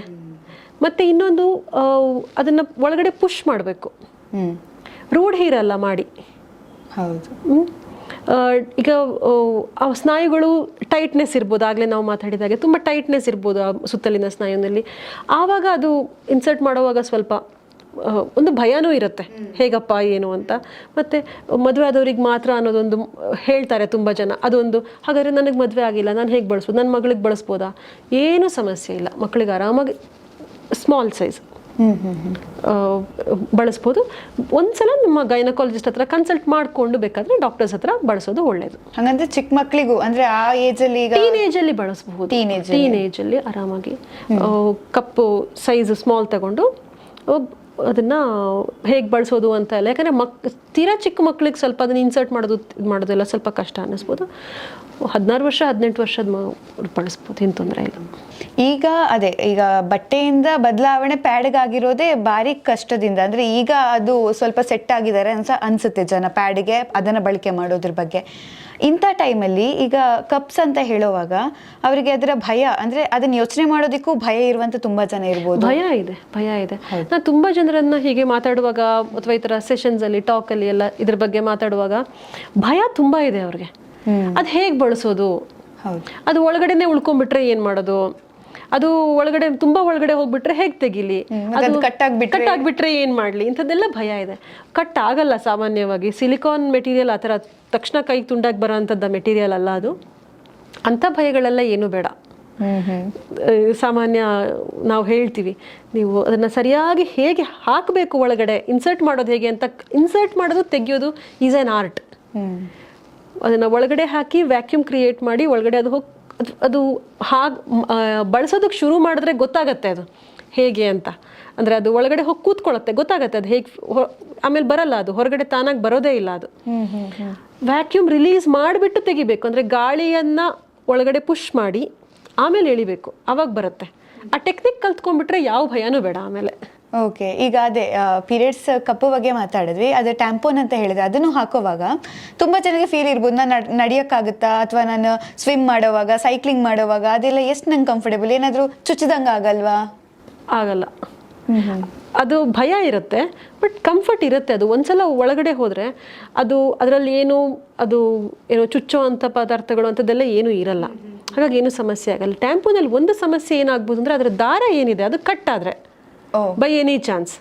ಮತ್ತು ಇನ್ನೊಂದು ಅದನ್ನು ಒಳಗಡೆ ಪುಷ್ ಮಾಡಬೇಕು, ರೂಢ ಇರಲ್ಲ ಮಾಡಿ. ಈಗ ಸ್ನಾಯುಗಳು ಟೈಟ್ನೆಸ್ ಇರ್ಬೋದು, ಆಗಲೇ ನಾವು ಮಾತಾಡಿದಾಗೆ ತುಂಬ ಟೈಟ್ನೆಸ್ ಇರ್ಬೋದು ಆ ಸುತ್ತಲಿನ ಸ್ನಾಯುನಲ್ಲಿ. ಆವಾಗ ಅದು ಇನ್ಸರ್ಟ್ ಮಾಡುವಾಗ ಸ್ವಲ್ಪ ಒಂದು ಭಯನೂ ಇರುತ್ತೆ, ಹೇಗಪ್ಪ ಏನು ಅಂತ. ಮತ್ತು ಮದುವೆ ಆದವ್ರಿಗೆ ಮಾತ್ರ ಅನ್ನೋದೊಂದು ಹೇಳ್ತಾರೆ ತುಂಬ ಜನ. ಅದೊಂದು, ಹಾಗಾದರೆ ನನಗೆ ಮದುವೆ ಆಗಿಲ್ಲ, ನಾನು ಹೇಗೆ ಬಳಸ್ಬೋದು, ನನ್ನ ಮಗಳಿಗೆ ಬಳಸ್ಬೋದಾ? ಏನೂ ಸಮಸ್ಯೆ ಇಲ್ಲ, ಮಕ್ಕಳಿಗೆ ಆರಾಮಾಗಿ ಸ್ಮಾಲ್ ಸೈಜ್ ಬಳಸ್ಬೋದು. ಒಂದ್ಸಲ ನಮ್ಮ ಗೈನಕಾಲಜಿಸ್ಟ್ ಹತ್ರ ಕನ್ಸಲ್ಟ್ ಮಾಡಿಕೊಂಡು ಬೇಕಾದ್ರೆ ಡಾಕ್ಟರ್ಸ್ ಹತ್ರ ಬಳಸೋದು ಒಳ್ಳೇದು.
ಹಾಗಂದ್ರೆ ಚಿಕ್ಕ ಮಕ್ಕಳಿಗೂ ಅಂದ್ರೆ ಆ ಏಜ್ ಅಲ್ಲಿ ಈಗ
ಟೀನೇಜ್ ಅಲ್ಲಿ ಬಳಸಬಹುದು. ಟೀನೇಜ್ ಅಲ್ಲಿ ಆರಾಮಾಗಿ ಕಪ್ಪು ಸೈಜ್ ಸ್ಮಾಲ್ ತಗೊಂಡು ಅದನ್ನ ಹೇಗೆ ಬಳಸೋದು ಅಂತ ಇಲ್ಲ. ಯಾಕಂದ್ರೆ ತೀರಾ ಚಿಕ್ಕ ಮಕ್ಕಳಿಗೆ ಸ್ವಲ್ಪ ಅದನ್ನ ಇನ್ಸರ್ಟ್ ಮಾಡೋದೆಲ್ಲ ಸ್ವಲ್ಪ ಕಷ್ಟ ಅನ್ನಿಸ್ಬೋದು. 16 ವರ್ಷ 18 ವರ್ಷದ ಬಳಸ್ಬೋದು, ಏನು ತೊಂದರೆ ಇಲ್ಲ.
ಈಗ ಈಗ ಬಟ್ಟೆಯಿಂದ ಬದಲಾವಣೆ ಪ್ಯಾಡ್ಗಾಗಿರೋದೇ ಭಾರಿ ಕಷ್ಟದಿಂದ. ಅಂದ್ರೆ ಈಗ ಅದು ಸ್ವಲ್ಪ ಸೆಟ್ ಆಗಿದ್ದಾರೆ ಅನ್ಸುತ್ತೆ ಜನ ಪ್ಯಾಡ್ಗೆ ಅದನ್ನ ಬಳಕೆ ಮಾಡೋದ್ರ ಬಗ್ಗೆ. ಇಂಥ ಟೈಮಲ್ಲಿ ಈಗ ಕಪ್ಸ್ ಅಂತ ಹೇಳುವಾಗ ಅವರಿಗೆ ಅದರ ಭಯ, ಅಂದ್ರೆ ಅದನ್ನ ಯೋಚನೆ ಮಾಡೋದಕ್ಕೂ ಭಯ ಇರುವಂತ ತುಂಬಾ ಜನ ಇರ್ಬೋದು.
ಭಯ ಇದೆ. ನಾನು ತುಂಬಾ ಜನರನ್ನ ಹೀಗೆ ಮಾತಾಡುವಾಗ ಅಥವಾ ಈ ತರ ಸೆಷನ್ಸ್ ಅಲ್ಲಿ ಟಾಕ್ ಅಲ್ಲಿ ಎಲ್ಲ ಇದ್ರ ಬಗ್ಗೆ ಮಾತಾಡುವಾಗ ಭಯ ತುಂಬಾ ಇದೆ ಅವ್ರಿಗೆ. ಅದು ಹೇಗೆ ಬಳಸೋದು, ಅದು ಒಳಗಡೆನೆ ಉಳ್ಕೊಂಡ್ಬಿಟ್ರೆ ಏನ್ ಮಾಡೋದು, ಅದು ಒಳಗಡೆ ತುಂಬಾ ಒಳಗಡೆ ಹೋಗ್ಬಿಟ್ರೆ ಹೇಗೆ ತೆಗಿಲಿ, ಅದು ಕಟ್ ಆಗ್ಬಿಟ್ರೆ ಏನ್ ಮಾಡ್ಲಿ, ಇಂಥದ್ದೆಲ್ಲ ಭಯ ಇದೆ. ಕಟ್ ಆಗಲ್ಲ ಸಾಮಾನ್ಯವಾಗಿ. ಸಿಲಿಕಾನ್ ಮೆಟೀರಿಯಲ್ ಆ ಥರ ತಕ್ಷಣ ಕೈಗೆ ತುಂಡಾಗಿ ಬರೋ ಅಂಥದ್ದು ಮೆಟೀರಿಯಲ್ ಅಲ್ಲ ಅದು. ಅಂಥ ಭಯಗಳೆಲ್ಲ ಏನು ಬೇಡ. ಸಾಮಾನ್ಯ ನಾವು ಹೇಳ್ತೀವಿ, ನೀವು ಅದನ್ನ ಸರಿಯಾಗಿ ಹೇಗೆ ಹಾಕಬೇಕು, ಒಳಗಡೆ ಇನ್ಸರ್ಟ್ ಮಾಡೋದು ಹೇಗೆ ಅಂತ. ಇನ್ಸರ್ಟ್ ಮಾಡೋದು ತೆಗಿಯೋದು ಈಸ್ ಆನ್ ಆರ್ಟ್. ಅದನ್ನ ಒಳಗಡೆ ಹಾಕಿ ವ್ಯಾಕ್ಯೂಮ್ ಕ್ರಿಯೇಟ್ ಮಾಡಿ ಒಳಗಡೆ ಅದು ಹೋಗಿ ಅದು ಹಾಗೆ ಬಳಸೋದಕ್ಕೆ ಶುರು ಮಾಡಿದ್ರೆ ಗೊತ್ತಾಗತ್ತೆ ಅದು ಹೇಗೆ ಅಂತ. ಅಂದರೆ ಅದು ಒಳಗಡೆ ಹೋಗಿ ಕೂತ್ಕೊಳ್ಳುತ್ತೆ, ಗೊತ್ತಾಗತ್ತೆ ಅದು ಹೇಗೆ. ಆಮೇಲೆ ಬರಲ್ಲ, ಅದು ಹೊರಗಡೆ ತಾನಾಗಿ ಬರೋದೇ ಇಲ್ಲ. ಅದು ವ್ಯಾಕ್ಯೂಮ್ ರಿಲೀಸ್ ಮಾಡಿಬಿಟ್ಟು ತೆಗಿಬೇಕು. ಅಂದರೆ ಗಾಳಿಯನ್ನು ಒಳಗಡೆ ಪುಷ್ ಮಾಡಿ ಆಮೇಲೆ ಎಳಿಬೇಕು, ಆವಾಗ ಬರುತ್ತೆ. ಆ ಟೆಕ್ನಿಕ್ ಕಲ್ತ್ಕೊಂಡ್ಬಿಟ್ರೆ ಯಾವ ಭಯನೂ ಬೇಡ ಆಮೇಲೆ.
ಓಕೆ, ಈಗ ಅದೇ ಪೀರಿಯಡ್ಸ್ ಕಪ್ಪು ಬಗ್ಗೆ ಮಾತಾಡಿದ್ವಿ. ಅದೇ ಟ್ಯಾಂಪೋನ್ ಅಂತ ಹೇಳಿದ್ರೆ ಅದನ್ನು ಹಾಕೋವಾಗ ತುಂಬ ಜನಕ್ಕೆ ಫೀಲ್ ಇರ್ಬೋದು, ನಾನು ನಡೆಯೋಕ್ಕಾಗುತ್ತಾ, ಅಥವಾ ನಾನು ಸ್ವಿಮ್ ಮಾಡೋವಾಗ, ಸೈಕ್ಲಿಂಗ್ ಮಾಡೋವಾಗ ಅದೆಲ್ಲ ಎಷ್ಟು ನಂಗೆ ಕಂಫರ್ಟೇಬಲ್, ಏನಾದರೂ ಚುಚ್ಚಿದಂಗೆ ಆಗಲ್ವಾ?
ಆಗಲ್ಲ. ಅದು ಭಯ ಇರುತ್ತೆ, ಬಟ್ ಕಂಫರ್ಟ್ ಇರುತ್ತೆ. ಅದು ಒಂದ್ಸಲ ಒಳಗಡೆ ಹೋದರೆ ಅದು ಅದರಲ್ಲಿ ಏನು ಚುಚ್ಚೋ ಅಂಥ ಪದಾರ್ಥಗಳು ಅಂಥದ್ದೆಲ್ಲ ಏನೂ ಇರಲ್ಲ. ಹಾಗಾಗಿ ಏನೂ ಸಮಸ್ಯೆ ಆಗಲ್ಲ. ಟ್ಯಾಂಪೋನಲ್ಲಿ ಒಂದು ಸಮಸ್ಯೆ ಏನಾಗ್ಬೋದು ಅಂದರೆ ಅದರ ದಾರ ಏನಿದೆ ಅದು ಕಟ್ ಆದರೆ ಬೈ ಎನಿ ಚಾನ್ಸ್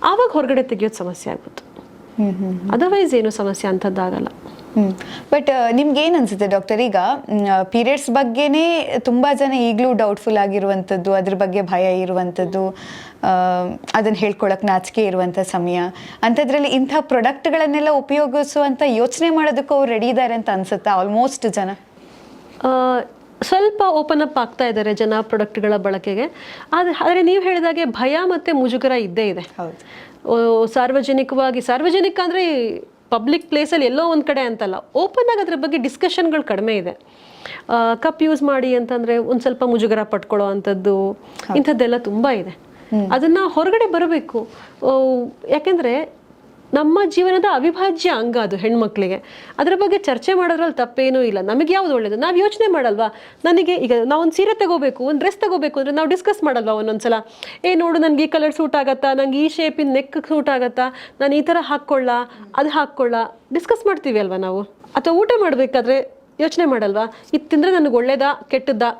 ಆವಾಗ ಹೊರಗಡೆ ತೆಗಿಯೋದು ಸಮಸ್ಯೆ ಆಗ್ಬೋದು. ಅದರ್ವೈಸ್ ಏನು ಸಮಸ್ಯೆ ಅಂಥದ್ದಾಗಲ್ಲ.
ಬಟ್ ನಿಮ್ಗೆ ಏನು ಅನ್ಸುತ್ತೆ ಡಾಕ್ಟರ್, ಈಗ ಪೀರಿಯಡ್ಸ್ ಬಗ್ಗೆನೇ ತುಂಬಾ ಜನ ಈಗಲೂ ಡೌಟ್ಫುಲ್ ಆಗಿರುವಂಥದ್ದು, ಅದ್ರ ಬಗ್ಗೆ ಭಯ ಇರುವಂಥದ್ದು, ಅದನ್ನ ಹೇಳ್ಕೊಳಕ್ ನಾಚಿಕೆ ಇರುವಂಥ ಸಮಯ ಅಂಥದ್ರಲ್ಲಿ ಇಂಥ ಪ್ರಾಡಕ್ಟ್ಗಳನ್ನೆಲ್ಲ ಉಪಯೋಗಿಸುವಂಥ ಯೋಚನೆ ಮಾಡೋದಕ್ಕೂ ಅವ್ರು ರೆಡಿ ಇದ್ದಾರೆ ಅಂತ ಅನ್ಸುತ್ತಾ? ಆಲ್ಮೋಸ್ಟ್ ಜನ
ಸ್ವಲ್ಪ ಓಪನ್ ಅಪ್ ಆಗ್ತಾ ಇದ್ದಾರೆ ಜನ ಪ್ರಾಡಕ್ಟ್ಗಳ ಬಳಕೆಗೆ. ಆದರೆ ನೀವು ಹೇಳಿದಾಗೆ ಭಯ ಮತ್ತು ಮುಜುಗರ ಇದ್ದೇ ಇದೆ. ಸಾರ್ವಜನಿಕ ಅಂದರೆ ಪಬ್ಲಿಕ್ ಪ್ಲೇಸಲ್ಲಿ ಎಲ್ಲೋ ಒಂದು ಕಡೆ ಅಂತಲ್ಲ, ಓಪನ್ ಆಗಿ ಅದ್ರ ಬಗ್ಗೆ ಡಿಸ್ಕಷನ್ಗಳು ಕಡಿಮೆ ಇದೆ. ಕಪ್ ಯೂಸ್ ಮಾಡಿ ಅಂತಂದರೆ ಒಂದು ಸ್ವಲ್ಪ ಮುಜುಗರ ಪಟ್ಕೊಳ್ಳೋ ಅಂಥದ್ದು ಇಂಥದ್ದೆಲ್ಲ ತುಂಬ ಇದೆ. ಅದನ್ನು ಹೊರಗಡೆ ಬರಬೇಕು. ಯಾಕೆಂದರೆ ನಮ್ಮ ಜೀವನದ ಅವಿಭಾಜ್ಯ ಅಂಗ ಅದು ಹೆಣ್ಮಕ್ಳಿಗೆ. ಅದರ ಬಗ್ಗೆ ಚರ್ಚೆ ಮಾಡೋದ್ರಲ್ಲಿ ತಪ್ಪೇನೂ ಇಲ್ಲ. ನಮಗೆ ಯಾವ್ದು ಒಳ್ಳೇದು ನಾವು ಯೋಚನೆ ಮಾಡಲ್ವಾ? ನನಗೆ ಈಗ ನಾವೊಂದು ಸೀರೆ ತಗೋಬೇಕು, ಒಂದು ಡ್ರೆಸ್ ತಗೋಬೇಕು ಅಂದರೆ ನಾವು ಡಿಸ್ಕಸ್ ಮಾಡಲ್ವಾ ಒಂದೊಂದ್ಸಲ? ನೋಡು, ನನಗೆ ಈ ಕಲರ್ ಸೂಟ್ ಆಗತ್ತಾ, ನಂಗೆ ಈ ಶೇಪಿನ ನೆಕ್ ಸೂಟ್ ಆಗತ್ತಾ, ನಾನು ಈ ಥರ ಹಾಕ್ಕೊಳ್ಳ, ಅದು ಹಾಕ್ಕೊಳ್ಳ, ಡಿಸ್ಕಸ್ ಮಾಡ್ತೀವಿ ಅಲ್ವಾ ನಾವು? ಅಥವಾ ಊಟ ಮಾಡಬೇಕಾದ್ರೆ ಯೋಚನೆ ಮಾಡಲ್ವಾ, ಇದು ತಿಂದರೆ ನನಗೆ ಒಳ್ಳೇದಾ ಕೆಟ್ಟದ್ದಾ?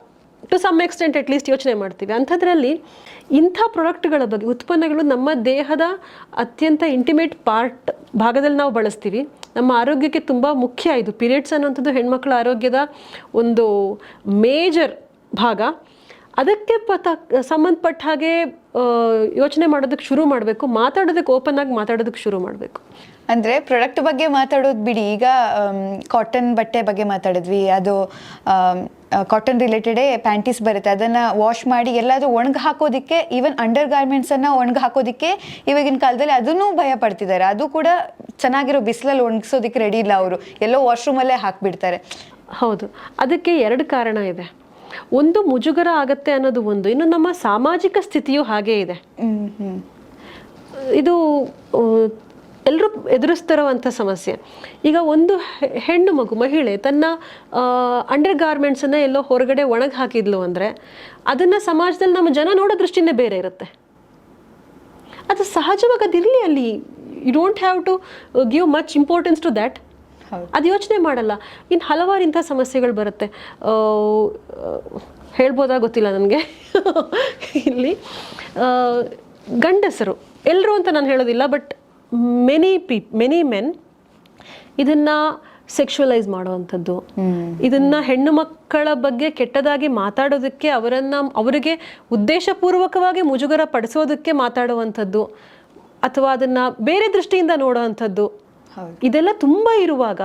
ಟು ಸಮ್ ಎಕ್ಸ್ಟೆಂಟ್ ಅಟ್ಲೀಸ್ಟ್ ಯೋಚನೆ ಮಾಡ್ತೀವಿ. ಅಂಥದ್ರಲ್ಲಿ ಇಂಥ ಪ್ರಾಡಕ್ಟ್ಗಳ ಬಗ್ಗೆ, ಉತ್ಪನ್ನಗಳು ನಮ್ಮ ದೇಹದ ಅತ್ಯಂತ ಇಂಟಿಮೇಟ್ ಭಾಗದಲ್ಲಿ ನಾವು ಬಳಸ್ತೀವಿ. ನಮ್ಮ ಆರೋಗ್ಯಕ್ಕೆ ತುಂಬ ಮುಖ್ಯ ಇದು. ಪೀರಿಯಡ್ಸ್ ಅನ್ನೋಂಥದ್ದು ಹೆಣ್ಮಕ್ಳ ಆರೋಗ್ಯದ ಒಂದು ಮೇಜರ್ ಭಾಗ. ಅದಕ್ಕೆ ಸಂಬಂಧಪಟ್ಟ ಹಾಗೆ ಯೋಚನೆ ಮಾಡೋದಕ್ಕೆ ಶುರು ಮಾಡಬೇಕು, ಮಾತಾಡೋದಕ್ಕೆ ಓಪನ್ ಆಗಿ ಮಾತಾಡೋದಕ್ಕೆ ಶುರು ಮಾಡಬೇಕು.
ಅಂದರೆ ಪ್ರಾಡಕ್ಟ್ ಬಗ್ಗೆ ಮಾತಾಡೋದು ಬಿಡಿ, ಈಗ ಕಾಟನ್ ಬಟ್ಟೆ ಬಗ್ಗೆ ಮಾತಾಡಿದ್ವಿ. ಅದು ಕಾಟನ್ ರಿಲೇಟೆಡೇ ಪ್ಯಾಂಟೀಸ್ ಬರುತ್ತೆ, ಅದನ್ನು ವಾಶ್ ಮಾಡಿ ಎಲ್ಲಾದರೂ ಒಣಗಿ ಹಾಕೋದಕ್ಕೆ, ಈವನ್ ಅಂಡರ್ ಗಾರ್ಮೆಂಟ್ಸನ್ನು ಒಣಗಿ ಹಾಕೋದಕ್ಕೆ ಇವಾಗಿನ ಕಾಲದಲ್ಲಿ ಅದನ್ನೂ ಭಯ ಪಡ್ತಿದ್ದಾರೆ. ಅದು ಕೂಡ ಚೆನ್ನಾಗಿರೋ ಬಿಸಿಲಲ್ಲಿ ಒಣಗಿಸೋದಕ್ಕೆ ರೆಡಿ ಇಲ್ಲ ಅವರು, ಎಲ್ಲೋ ವಾಶ್ರೂಮಲ್ಲೇ ಹಾಕಿಬಿಡ್ತಾರೆ.
ಹೌದು, ಅದಕ್ಕೆ 2 ಕಾರಣ ಇದೆ. ಒಂದು ಮುಜುಗರ ಆಗತ್ತೆ ಅನ್ನೋದು ಒಂದು, ಇನ್ನು ನಮ್ಮ ಸಾಮಾಜಿಕ ಸ್ಥಿತಿಯೂ ಹಾಗೇ ಇದೆ. ಇದು ಎಲ್ಲರೂ ಎದುರಿಸ್ತಿರೋವಂಥ ಸಮಸ್ಯೆ. ಈಗ ಒಂದು ಹೆಣ್ಣು ಮಹಿಳೆ ತನ್ನ ಅಂಡರ್ ಗಾರ್ಮೆಂಟ್ಸನ್ನು ಎಲ್ಲೋ ಹೊರಗಡೆ ಒಣಗಿ ಹಾಕಿದ್ಲು ಅಂದರೆ ಅದನ್ನು ಸಮಾಜದಲ್ಲಿ ನಮ್ಮ ಜನ ನೋಡೋ ದೃಷ್ಟಿನೇ ಬೇರೆ ಇರುತ್ತೆ. ಅದು ಸಹಜವಾಗಿ ಅದಿರಲಿ ಅಲ್ಲಿ. You don't have to give much importance to that. ಅದು ಯೋಚನೆ ಮಾಡಲ್ಲ. ಇನ್ನು ಹಲವಾರು ಇಂಥ ಸಮಸ್ಯೆಗಳು ಬರುತ್ತೆ. ಹೇಳ್ಬೋದಾ ಗೊತ್ತಿಲ್ಲ ನನಗೆ. ಇಲ್ಲಿ ಗಂಡಸರು ಎಲ್ಲರೂ ಅಂತ ನಾನು ಹೇಳೋದಿಲ್ಲ, ಬಟ್ ಮೆನಿ ಮೆನ್ ಇದನ್ನ ಸೆಕ್ಷುವಲೈಸ್ ಮಾಡುವಂಥದ್ದು, ಇದನ್ನ ಹೆಣ್ಣು ಮಕ್ಕಳ ಬಗ್ಗೆ ಕೆಟ್ಟದಾಗಿ ಮಾತಾಡೋದಕ್ಕೆ ಅವರಿಗೆ ಉದ್ದೇಶಪೂರ್ವಕವಾಗಿ ಮುಜುಗರ ಪಡಿಸೋದಕ್ಕೆ ಮಾತಾಡುವಂಥದ್ದು ಅಥವಾ ಅದನ್ನ ಬೇರೆ ದೃಷ್ಟಿಯಿಂದ ನೋಡುವಂಥದ್ದು, ಇದೆಲ್ಲ ತುಂಬ ಇರುವಾಗ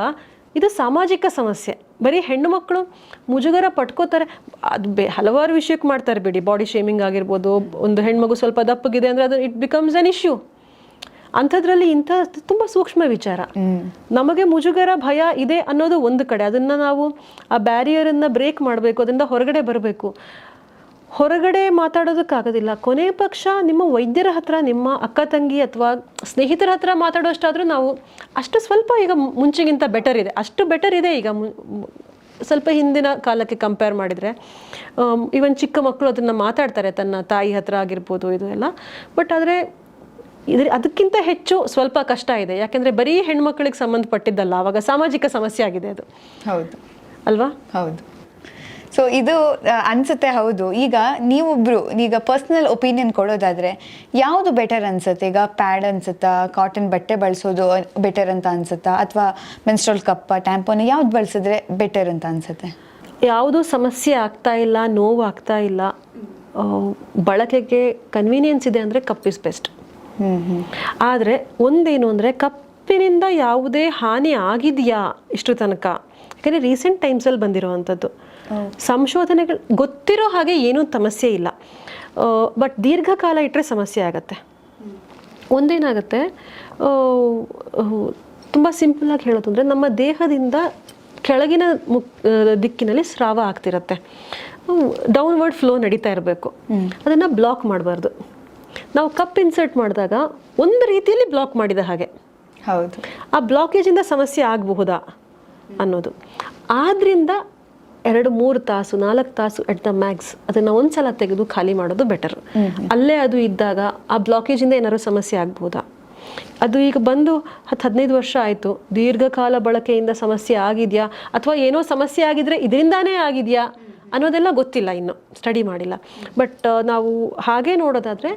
ಇದು ಸಾಮಾಜಿಕ ಸಮಸ್ಯೆ. ಬರೀ ಹೆಣ್ಣು ಮಕ್ಕಳು ಮುಜುಗರ ಪಟ್ಕೋತಾರೆ, ಅದು ಹಲವಾರು ವಿಷಯಕ್ಕೆ ಮಾಡ್ತಾರೆ ಬಿಡಿ. ಬಾಡಿ ಶೇಮಿಂಗ್ ಆಗಿರ್ಬೋದು, ಒಂದು ಹೆಣ್ಮಗು ಸ್ವಲ್ಪ ದಪ್ಪಗಿದೆ ಅಂದರೆ ಅದು ಇಟ್ ಬಿಕಮ್ಸ್ ಅನ್ ಇಶ್ಯೂ. ಅಂಥದ್ರಲ್ಲಿ ಇಂಥ ತುಂಬ ಸೂಕ್ಷ್ಮ ವಿಚಾರ. ನಮಗೆ ಮುಜುಗರ ಭಯ ಇದೆ ಅನ್ನೋದು ಒಂದು ಕಡೆ, ಅದನ್ನು ನಾವು ಆ ಬ್ಯಾರಿಯರನ್ನು ಬ್ರೇಕ್ ಮಾಡಬೇಕು, ಅದರಿಂದ ಹೊರಗಡೆ ಬರಬೇಕು. ಹೊರಗಡೆ ಮಾತಾಡೋದಕ್ಕಾಗೋದಿಲ್ಲ, ಕೊನೆ ಪಕ್ಷ ನಿಮ್ಮ ವೈದ್ಯರ ಹತ್ರ, ನಿಮ್ಮ ಅಕ್ಕ ತಂಗಿ ಅಥವಾ ಸ್ನೇಹಿತರ ಹತ್ರ ಮಾತಾಡೋಷ್ಟಾದರೂ ನಾವು ಅಷ್ಟು ಸ್ವಲ್ಪ ಈಗ ಮುಂಚೆಗಿಂತ ಬೆಟರ್ ಇದೆ, ಅಷ್ಟು ಬೆಟರ್ ಇದೆ ಈಗ ಸ್ವಲ್ಪ ಹಿಂದಿನ ಕಾಲಕ್ಕೆ ಕಂಪೇರ್ ಮಾಡಿದರೆ. ಈವನ್ ಚಿಕ್ಕ ಮಕ್ಕಳು ಅದನ್ನು ಮಾತಾಡ್ತಾರೆ ತನ್ನ ತಾಯಿ ಹತ್ರ ಆಗಿರ್ಬೋದು, ಇದು ಎಲ್ಲ. ಬಟ್ ಆದರೆ ಅದಕ್ಕಿಂತ ಹೆಚ್ಚು ಸ್ವಲ್ಪ ಕಷ್ಟ ಇದೆ, ಯಾಕೆಂದರೆ ಬರೀ ಹೆಣ್ಮಕ್ಳಿಗೆ ಸಂಬಂಧಪಟ್ಟಿದ್ದಲ್ಲ, ಆವಾಗ ಸಾಮಾಜಿಕ ಸಮಸ್ಯೆ ಆಗಿದೆ ಅದು.
ಹೌದು
ಅಲ್ವಾ?
ಹೌದು. ಸೊ ಇದು ಅನ್ಸುತ್ತೆ. ಹೌದು. ಈಗ ನೀವೊಬ್ರು ಈಗ ಪರ್ಸ್ನಲ್ ಒಪಿನಿಯನ್ ಕೊಡೋದಾದ್ರೆ ಯಾವುದು ಬೆಟರ್ ಅನ್ಸುತ್ತೆ? ಈಗ ಪ್ಯಾಡ್ ಅನ್ಸುತ್ತಾ, ಕಾಟನ್ ಬಟ್ಟೆ ಬಳಸೋದು ಬೆಟರ್ ಅಂತ ಅನ್ಸುತ್ತಾ, ಅಥವಾ ಮೆನ್ಸ್ಟ್ರಲ್ ಕಪ್, ಟ್ಯಾಂಪೋನ್ ಯಾವ್ದು ಬಳಸಿದ್ರೆ ಬೆಟರ್ ಅಂತ ಅನ್ಸುತ್ತೆ?
ಯಾವುದು ಸಮಸ್ಯೆ ಆಗ್ತಾ ಇಲ್ಲ, ನೋವು ಆಗ್ತಾ ಇಲ್ಲ, ಬಳಕೆಗೆ ಕನ್ವೀನಿಯನ್ಸ್ ಇದೆ ಅಂದರೆ ಕಪ್ ಇಸ್ ಬೆಸ್ಟ್. ಆದರೆ ಒಂದೇನು ಅಂದರೆ ಕಪ್ಪಿನಿಂದ ಯಾವುದೇ ಹಾನಿ ಆಗಿದೆಯಾ ಇಷ್ಟು ತನಕ? ಯಾಕಂದರೆ ರೀಸೆಂಟ್ ಟೈಮ್ಸಲ್ಲಿ ಬಂದಿರೋವಂಥದ್ದು ಸಂಶೋಧನೆಗಳು ಗೊತ್ತಿರೋ ಹಾಗೆ ಏನೂ ಸಮಸ್ಯೆ ಇಲ್ಲ, ಬಟ್ ದೀರ್ಘಕಾಲ ಇಟ್ಟರೆ ಸಮಸ್ಯೆ ಆಗುತ್ತೆ. ಒಂದೇನಾಗುತ್ತೆ, ತುಂಬ ಸಿಂಪಲಾಗಿ ಹೇಳೋದು ಅಂದರೆ ನಮ್ಮ ದೇಹದಿಂದ ಕೆಳಗಿನ ದಿಕ್ಕಿನಲ್ಲಿ ಸ್ರಾವ ಆಗ್ತಿರುತ್ತೆ, ಡೌನ್ವರ್ಡ್ ಫ್ಲೋ ನಡೀತಾ ಇರಬೇಕು, ಅದನ್ನು ಬ್ಲಾಕ್ ಮಾಡಬಾರ್ದು. ನಾವು ಕಪ್ ಇನ್ಸರ್ಟ್ ಮಾಡಿದಾಗ ಒಂದು ರೀತಿಯಲ್ಲಿ ಬ್ಲಾಕ್ ಮಾಡಿದ ಹಾಗೆ.
ಹೌದು. ಆ
ಬ್ಲಾಕೇಜಿಂದ ಸಮಸ್ಯೆ ಆಗಬಹುದಾ ಅನ್ನೋದು. ಆದ್ದರಿಂದ 2-3 ತಾಸು 4 ತಾಸು ಎಟ್ ದ ಮ್ಯಾಕ್ಸ್ ಅದನ್ನು ಒಂದ್ಸಲ ತೆಗೆದು ಖಾಲಿ ಮಾಡೋದು ಬೆಟರ್. ಅಲ್ಲೇ ಅದು ಇದ್ದಾಗ ಆ ಬ್ಲಾಕೇಜಿಂದ ಏನಾದ್ರು ಸಮಸ್ಯೆ ಆಗ್ಬೋದಾ? ಅದು ಈಗ ಬಂದು 10-15 ವರ್ಷ ಆಯಿತು, ದೀರ್ಘಕಾಲ ಬಳಕೆಯಿಂದ ಸಮಸ್ಯೆ ಆಗಿದೆಯಾ ಅಥವಾ ಏನೋ ಸಮಸ್ಯೆ ಆಗಿದ್ರೆ ಇದರಿಂದಾನೇ ಆಗಿದೆಯಾ ಅನ್ನೋದೆಲ್ಲ ಗೊತ್ತಿಲ್ಲ, ಇನ್ನು ಸ್ಟಡಿ ಮಾಡಿಲ್ಲ. ಬಟ್ ನಾವು ಹಾಗೆ ನೋಡೋದಾದರೆ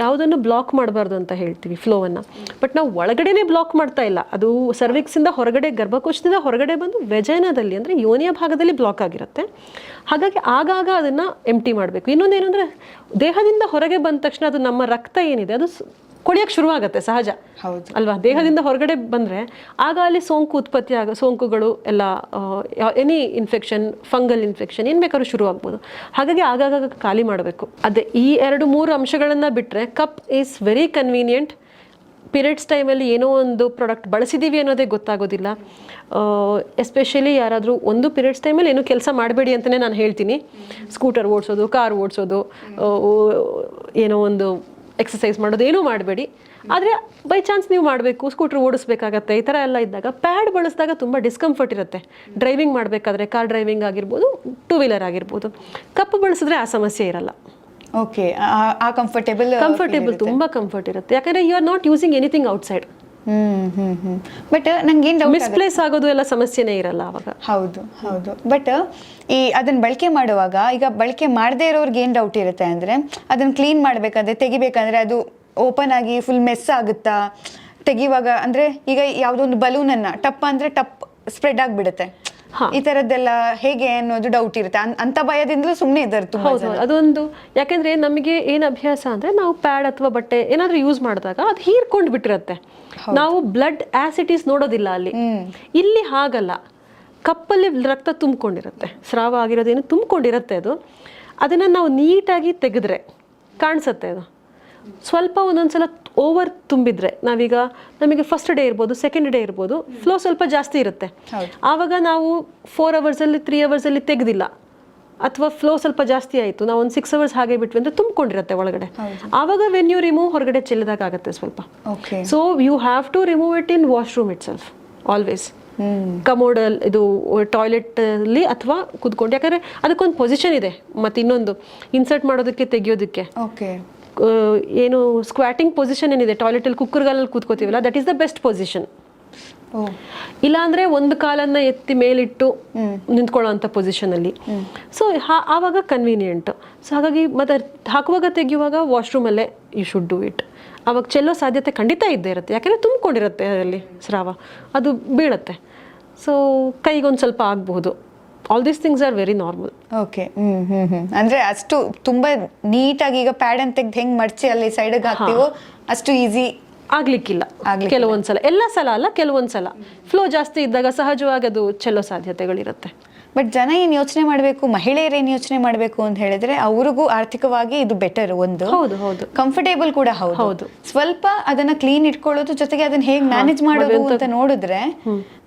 ಯಾವುದನ್ನು ಬ್ಲಾಕ್ ಮಾಡಬಾರ್ದು ಅಂತ ಹೇಳ್ತೀವಿ ಫ್ಲೋವನ್ನು. ಬಟ್ ನಾವು ಒಳಗಡೆನೇ ಬ್ಲಾಕ್ ಮಾಡ್ತಾ ಇಲ್ಲ, ಅದು ಸರ್ವಿಕ್ಸಿಂದ ಹೊರಗಡೆ, ಗರ್ಭಕೋಶದಿಂದ ಹೊರಗಡೆ ಬಂದು ವೆಜೈನಾದಲ್ಲಿ ಅಂದರೆ ಯೋನಿಯ ಭಾಗದಲ್ಲಿ ಬ್ಲಾಕ್ ಆಗಿರುತ್ತೆ. ಹಾಗಾಗಿ ಆಗಾಗ ಅದನ್ನು ಎಂಟಿ ಮಾಡಬೇಕು. ಇನ್ನೊಂದೇನು ಅಂದರೆ ದೇಹದಿಂದ ಹೊರಗೆ ಬಂದ ತಕ್ಷಣ ಅದು ನಮ್ಮ ರಕ್ತ ಏನಿದೆ ಅದು ಕೊಡಿಯೋಕ್ಕೆ ಶುರುವಾಗುತ್ತೆ, ಸಹಜ ಅಲ್ವಾ? ದೇಹದಿಂದ ಹೊರಗಡೆ ಬಂದರೆ ಆಗ ಅಲ್ಲಿ ಸೋಂಕುಗಳು ಎಲ್ಲ, ಎನಿ ಇನ್ಫೆಕ್ಷನ್, ಫಂಗಲ್ ಇನ್ಫೆಕ್ಷನ್ ಏನು ಬೇಕಾದ್ರೂ ಶುರುವಾಗ್ಬೋದು. ಹಾಗಾಗಿ ಆಗಾಗ ಖಾಲಿ ಮಾಡಬೇಕು. ಅದೇ ಈ 2-3 ಅಂಶಗಳನ್ನು ಬಿಟ್ಟರೆ cup is very convenient. Periods ಟೈಮಲ್ಲಿ ಏನೋ ಒಂದು ಪ್ರಾಡಕ್ಟ್ ಬಳಸಿದ್ದೀವಿ ಅನ್ನೋದೇ ಗೊತ್ತಾಗೋದಿಲ್ಲ. ಎಸ್ಪೆಷಲಿ ಯಾರಾದರೂ ಒಂದು ಪೀರಿಯಡ್ಸ್ ಟೈಮಲ್ಲಿ ಏನೂ ಕೆಲಸ ಮಾಡಬೇಡಿ ಅಂತಲೇ ನಾನು ಹೇಳ್ತೀನಿ. ಸ್ಕೂಟರ್ ಓಡಿಸೋದು, ಕಾರ್ ಓಡಿಸೋದು, ಏನೋ ಒಂದು ಎಕ್ಸಸೈಸ್ ಮಾಡೋದು ಏನೂ ಮಾಡಬೇಡಿ. ಆದರೆ ಬೈ ಚಾನ್ಸ್ ನೀವು ಮಾಡಬೇಕು, ಸ್ಕೂಟ್ರ್ ಓಡಿಸ್ಬೇಕಾಗತ್ತೆ, ಈ ಥರ ಎಲ್ಲ ಇದ್ದಾಗ ಪ್ಯಾಡ್ ಬಳಸಿದಾಗ ತುಂಬ ಡಿಸ್ಕಂಫರ್ಟ್ ಇರುತ್ತೆ. ಡ್ರೈವಿಂಗ್ ಮಾಡಬೇಕಾದ್ರೆ, ಕಾರ್ ಡ್ರೈವಿಂಗ್ ಆಗಿರ್ಬೋದು, 2 ವೀಲರ್ ಆಗಿರ್ಬೋದು. ಕಪ್ ಬಳಸಿದ್ರೆ ಆ ಸಮಸ್ಯೆ ಇರಲ್ಲ.
ಓಕೆ. ಆ ಕಂಫರ್ಟೇಬಲ್
ತುಂಬ ಕಂಫರ್ಟ್ ಇರುತ್ತೆ, ಯಾಕಂದರೆ you are not using anything outside.
But ನಂಗೇನು ಡೌಟ್,
ಮಿಸ್ಪ್ಲೇಸ್ ಆಗೋದು ಎಲ್ಲ ಸಮಸ್ಯೆನೇ ಇರಲ್ಲ ಅವಾಗ.
ಹೌದು. ಬಟ್ ಈ ಅದನ್ನ ಬಳಕೆ ಮಾಡುವಾಗ ಈಗ ಬಳಕೆ ಮಾಡದೇ ಇರೋರ್ಗೆ ಏನು ಡೌಟ್ ಇರುತ್ತೆ ಅಂದರೆ ಅದನ್ನ ಕ್ಲೀನ್ ಮಾಡಬೇಕಾದ್ರೆ, ತೆಗಿಬೇಕಂದ್ರೆ ಅದು ಓಪನ್ ಆಗಿ ಫುಲ್ ಮೆಸ್ ಆಗುತ್ತಾ ತೆಗಿವಾಗ? ಅಂದರೆ ಈಗ ಯಾವುದೋ ಒಂದು ಬಲೂನನ್ನು ಟಪ್ ಅಂದರೆ ಟಪ್ ಸ್ಪ್ರೆಡ್ ಆಗಿಬಿಡುತ್ತೆ, ಈ ಥರದ್ದೆಲ್ಲ ಹೇಗೆ ಅನ್ನೋದು ಡೌಟ್ ಇರುತ್ತೆ. ಅಂತ ಭಯದಿಂದಲೂ ಸುಮ್ಮನೆ ಇದ್ದಾರೆ ತುಂಬ.
ಹೌದು, ಅದೊಂದು. ಯಾಕೆಂದರೆ ನಮಗೆ ಏನು ಅಭ್ಯಾಸ ಅಂದರೆ ನಾವು ಪ್ಯಾಡ್ ಅಥವಾ ಬಟ್ಟೆ ಏನಾದರೂ ಯೂಸ್ ಮಾಡಿದಾಗ ಅದು ಹೀರ್ಕೊಂಡು ಬಿಟ್ಟಿರುತ್ತೆ, ನಾವು ಬ್ಲಡ್ ಆಸಿಟೀಸ್ ನೋಡೋದಿಲ್ಲ ಅಲ್ಲಿ. ಇಲ್ಲಿ ಹಾಗಲ್ಲ, ಕಪ್ಪಲ್ಲಿ ರಕ್ತ ತುಂಬಿಕೊಂಡಿರುತ್ತೆ, ಸ್ರಾವ ಆಗಿರೋದೇನು ತುಂಬಿಕೊಂಡಿರುತ್ತೆ. ಅದನ್ನು ನಾವು ನೀಟಾಗಿ ತೆಗೆದ್ರೆ ಕಾಣಿಸುತ್ತೆ. ಅದು ಸ್ವಲ್ಪ ಒಂದೊಂದ್ಸಲ ಓವರ್ ತುಂಬಿದ್ರೆ, ನಾವೀಗ ನಮಗೆ ಫಸ್ಟ್ ಡೇ ಇರ್ಬೋದು, ಸೆಕೆಂಡ್ ಡೇ ಇರ್ಬೋದು, ಫ್ಲೋ ಸ್ವಲ್ಪ ಜಾಸ್ತಿ ಇರುತ್ತೆ. ಆವಾಗ ನಾವು 4 ಅವರ್ಸಲ್ಲಿ 3 ಅವರ್ಸಲ್ಲಿ ತೆಗೆದಿಲ್ಲ, ಅಥವಾ ಫ್ಲೋ ಸ್ವಲ್ಪ ಜಾಸ್ತಿ ಆಯಿತು, ನಾವು ಒಂದು 6 ಅವರ್ಸ್ ಹಾಗೆ ಬಿಟ್ವಿ ಅಂದರೆ ತುಂಬಿಕೊಂಡಿರುತ್ತೆ ಒಳಗಡೆ. ಆವಾಗ ವೆನ್ ಯು ರಿಮೂವ್, ಹೊರಗಡೆ ಚೆಲ್ಲಿದಾಗ ಆಗುತ್ತೆ ಸ್ವಲ್ಪ. So you have to remove it in washroom itself always. ಕಮೋಡಲ್, ಇದು ಟಾಯ್ಲೆಟ್ ಅಲ್ಲಿ ಅಥವಾ ಕೂತ್ಕೊಂಡು, ಯಾಕಂದರೆ ಅದಕ್ಕೊಂದು ಪೊಸಿಷನ್ ಇದೆ. ಮತ್ತು ಇನ್ನೊಂದು ಇನ್ಸರ್ಟ್ ಮಾಡೋದಕ್ಕೆ, ತೆಗಿಯೋದಕ್ಕೆ ಏನು ಸ್ಕ್ವಾಟಿಂಗ್ ಪೊಸಿಷನ್ ಏನಿದೆ ಟಾಯ್ಲೆಟಲ್ಲಿ, ಕುಕ್ಕರ್ಗಲ್ಲಿ ಕೂತ್ಕೋತೀವಲ್ಲ, that is the best position. ಇಲ್ಲಾಂದ್ರೆ ಒಂದು ಕಾಲನ್ನ ಎತ್ತಿ ಮೇಲಿಟ್ಟು ನಿಂತ್ಕೊಳ್ಳೋಂಥ ಪೊಸಿಷನಲ್ಲಿ. ಸೊ ಆವಾಗ ಕನ್ವೀನಿಯೆಂಟ್. ಸೊ ಹಾಗಾಗಿ ಮತ್ತೆ ಹಾಕುವಾಗ ತೆಗೆಯುವಾಗ ವಾಶ್ರೂಮಲ್ಲೇ ಯು ಶುಡ್ ಡೂ ಇಟ್. ಅವಾಗ ಚೆಲ್ಲೋ ಸಾಧ್ಯತೆ ಖಂಡಿತ ಇದ್ದೇ ಇರುತ್ತೆ, ಯಾಕೆಂದರೆ ತುಂಬಿಕೊಂಡಿರುತ್ತೆ ಅದರಲ್ಲಿ ಸ್ರಾವ, ಅದು ಬೀಳುತ್ತೆ. ಸೊ ಕೈಗೊಂದು ಸ್ವಲ್ಪ ಆಗಬಹುದು. All these things are very normal.
Okay. ಅಂದ್ರೆ ಅಷ್ಟು ತುಂಬಾ ನೀಟಾಗಿ ಈಗ ಪ್ಯಾಡ್ ಅಂತ ತೆಗ್ದು ಹೆಂಗ್ ಮಡ್ಚಿ ಅಲ್ಲಿ ಸೈಡ್ಗೆ ಹಾಕ್ತೀವೋ ಅಷ್ಟು ಈಸಿ
ಆಗ್ಲಿಕ್ಕಿಲ್ಲ ಕೆಲವೊಂದ್ಸಲ. ಎಲ್ಲ ಸಲ ಅಲ್ಲ, ಕೆಲವೊಂದ್ಸಲ ಫ್ಲೋ ಜಾಸ್ತಿ ಇದ್ದಾಗ ಸಹಜವಾಗಿ ಅದು ಚೆಲ್ಲೋ ಸಾಧ್ಯತೆಗಳಿರುತ್ತೆ.
ಬಟ್ ಜನ ಏನ್ ಯೋಚನೆ ಮಾಡಬೇಕು, ಮಹಿಳೆಯರು ಏನ್ ಯೋಚನೆ ಮಾಡಬೇಕು ಅಂತ ಹೇಳಿದ್ರೆ ಅವ್ರಿಗೂ ಆರ್ಥಿಕವಾಗಿ ಇದು ಬೆಟರ್. ಒಂದು
ಹೌದು
ಕಂಫರ್ಟೇಬಲ್ ಕೂಡ ಹೌದು. ಸ್ವಲ್ಪ ಅದನ್ನ ಕ್ಲೀನ್ ಇಟ್ಕೊಳ್ಳೋದು ಜೊತೆಗೆ ಅದನ್ನ ಹೇಗ್ ಮ್ಯಾನೇಜ್ ಮಾಡೋದು ಅಂತ ನೋಡಿದ್ರೆ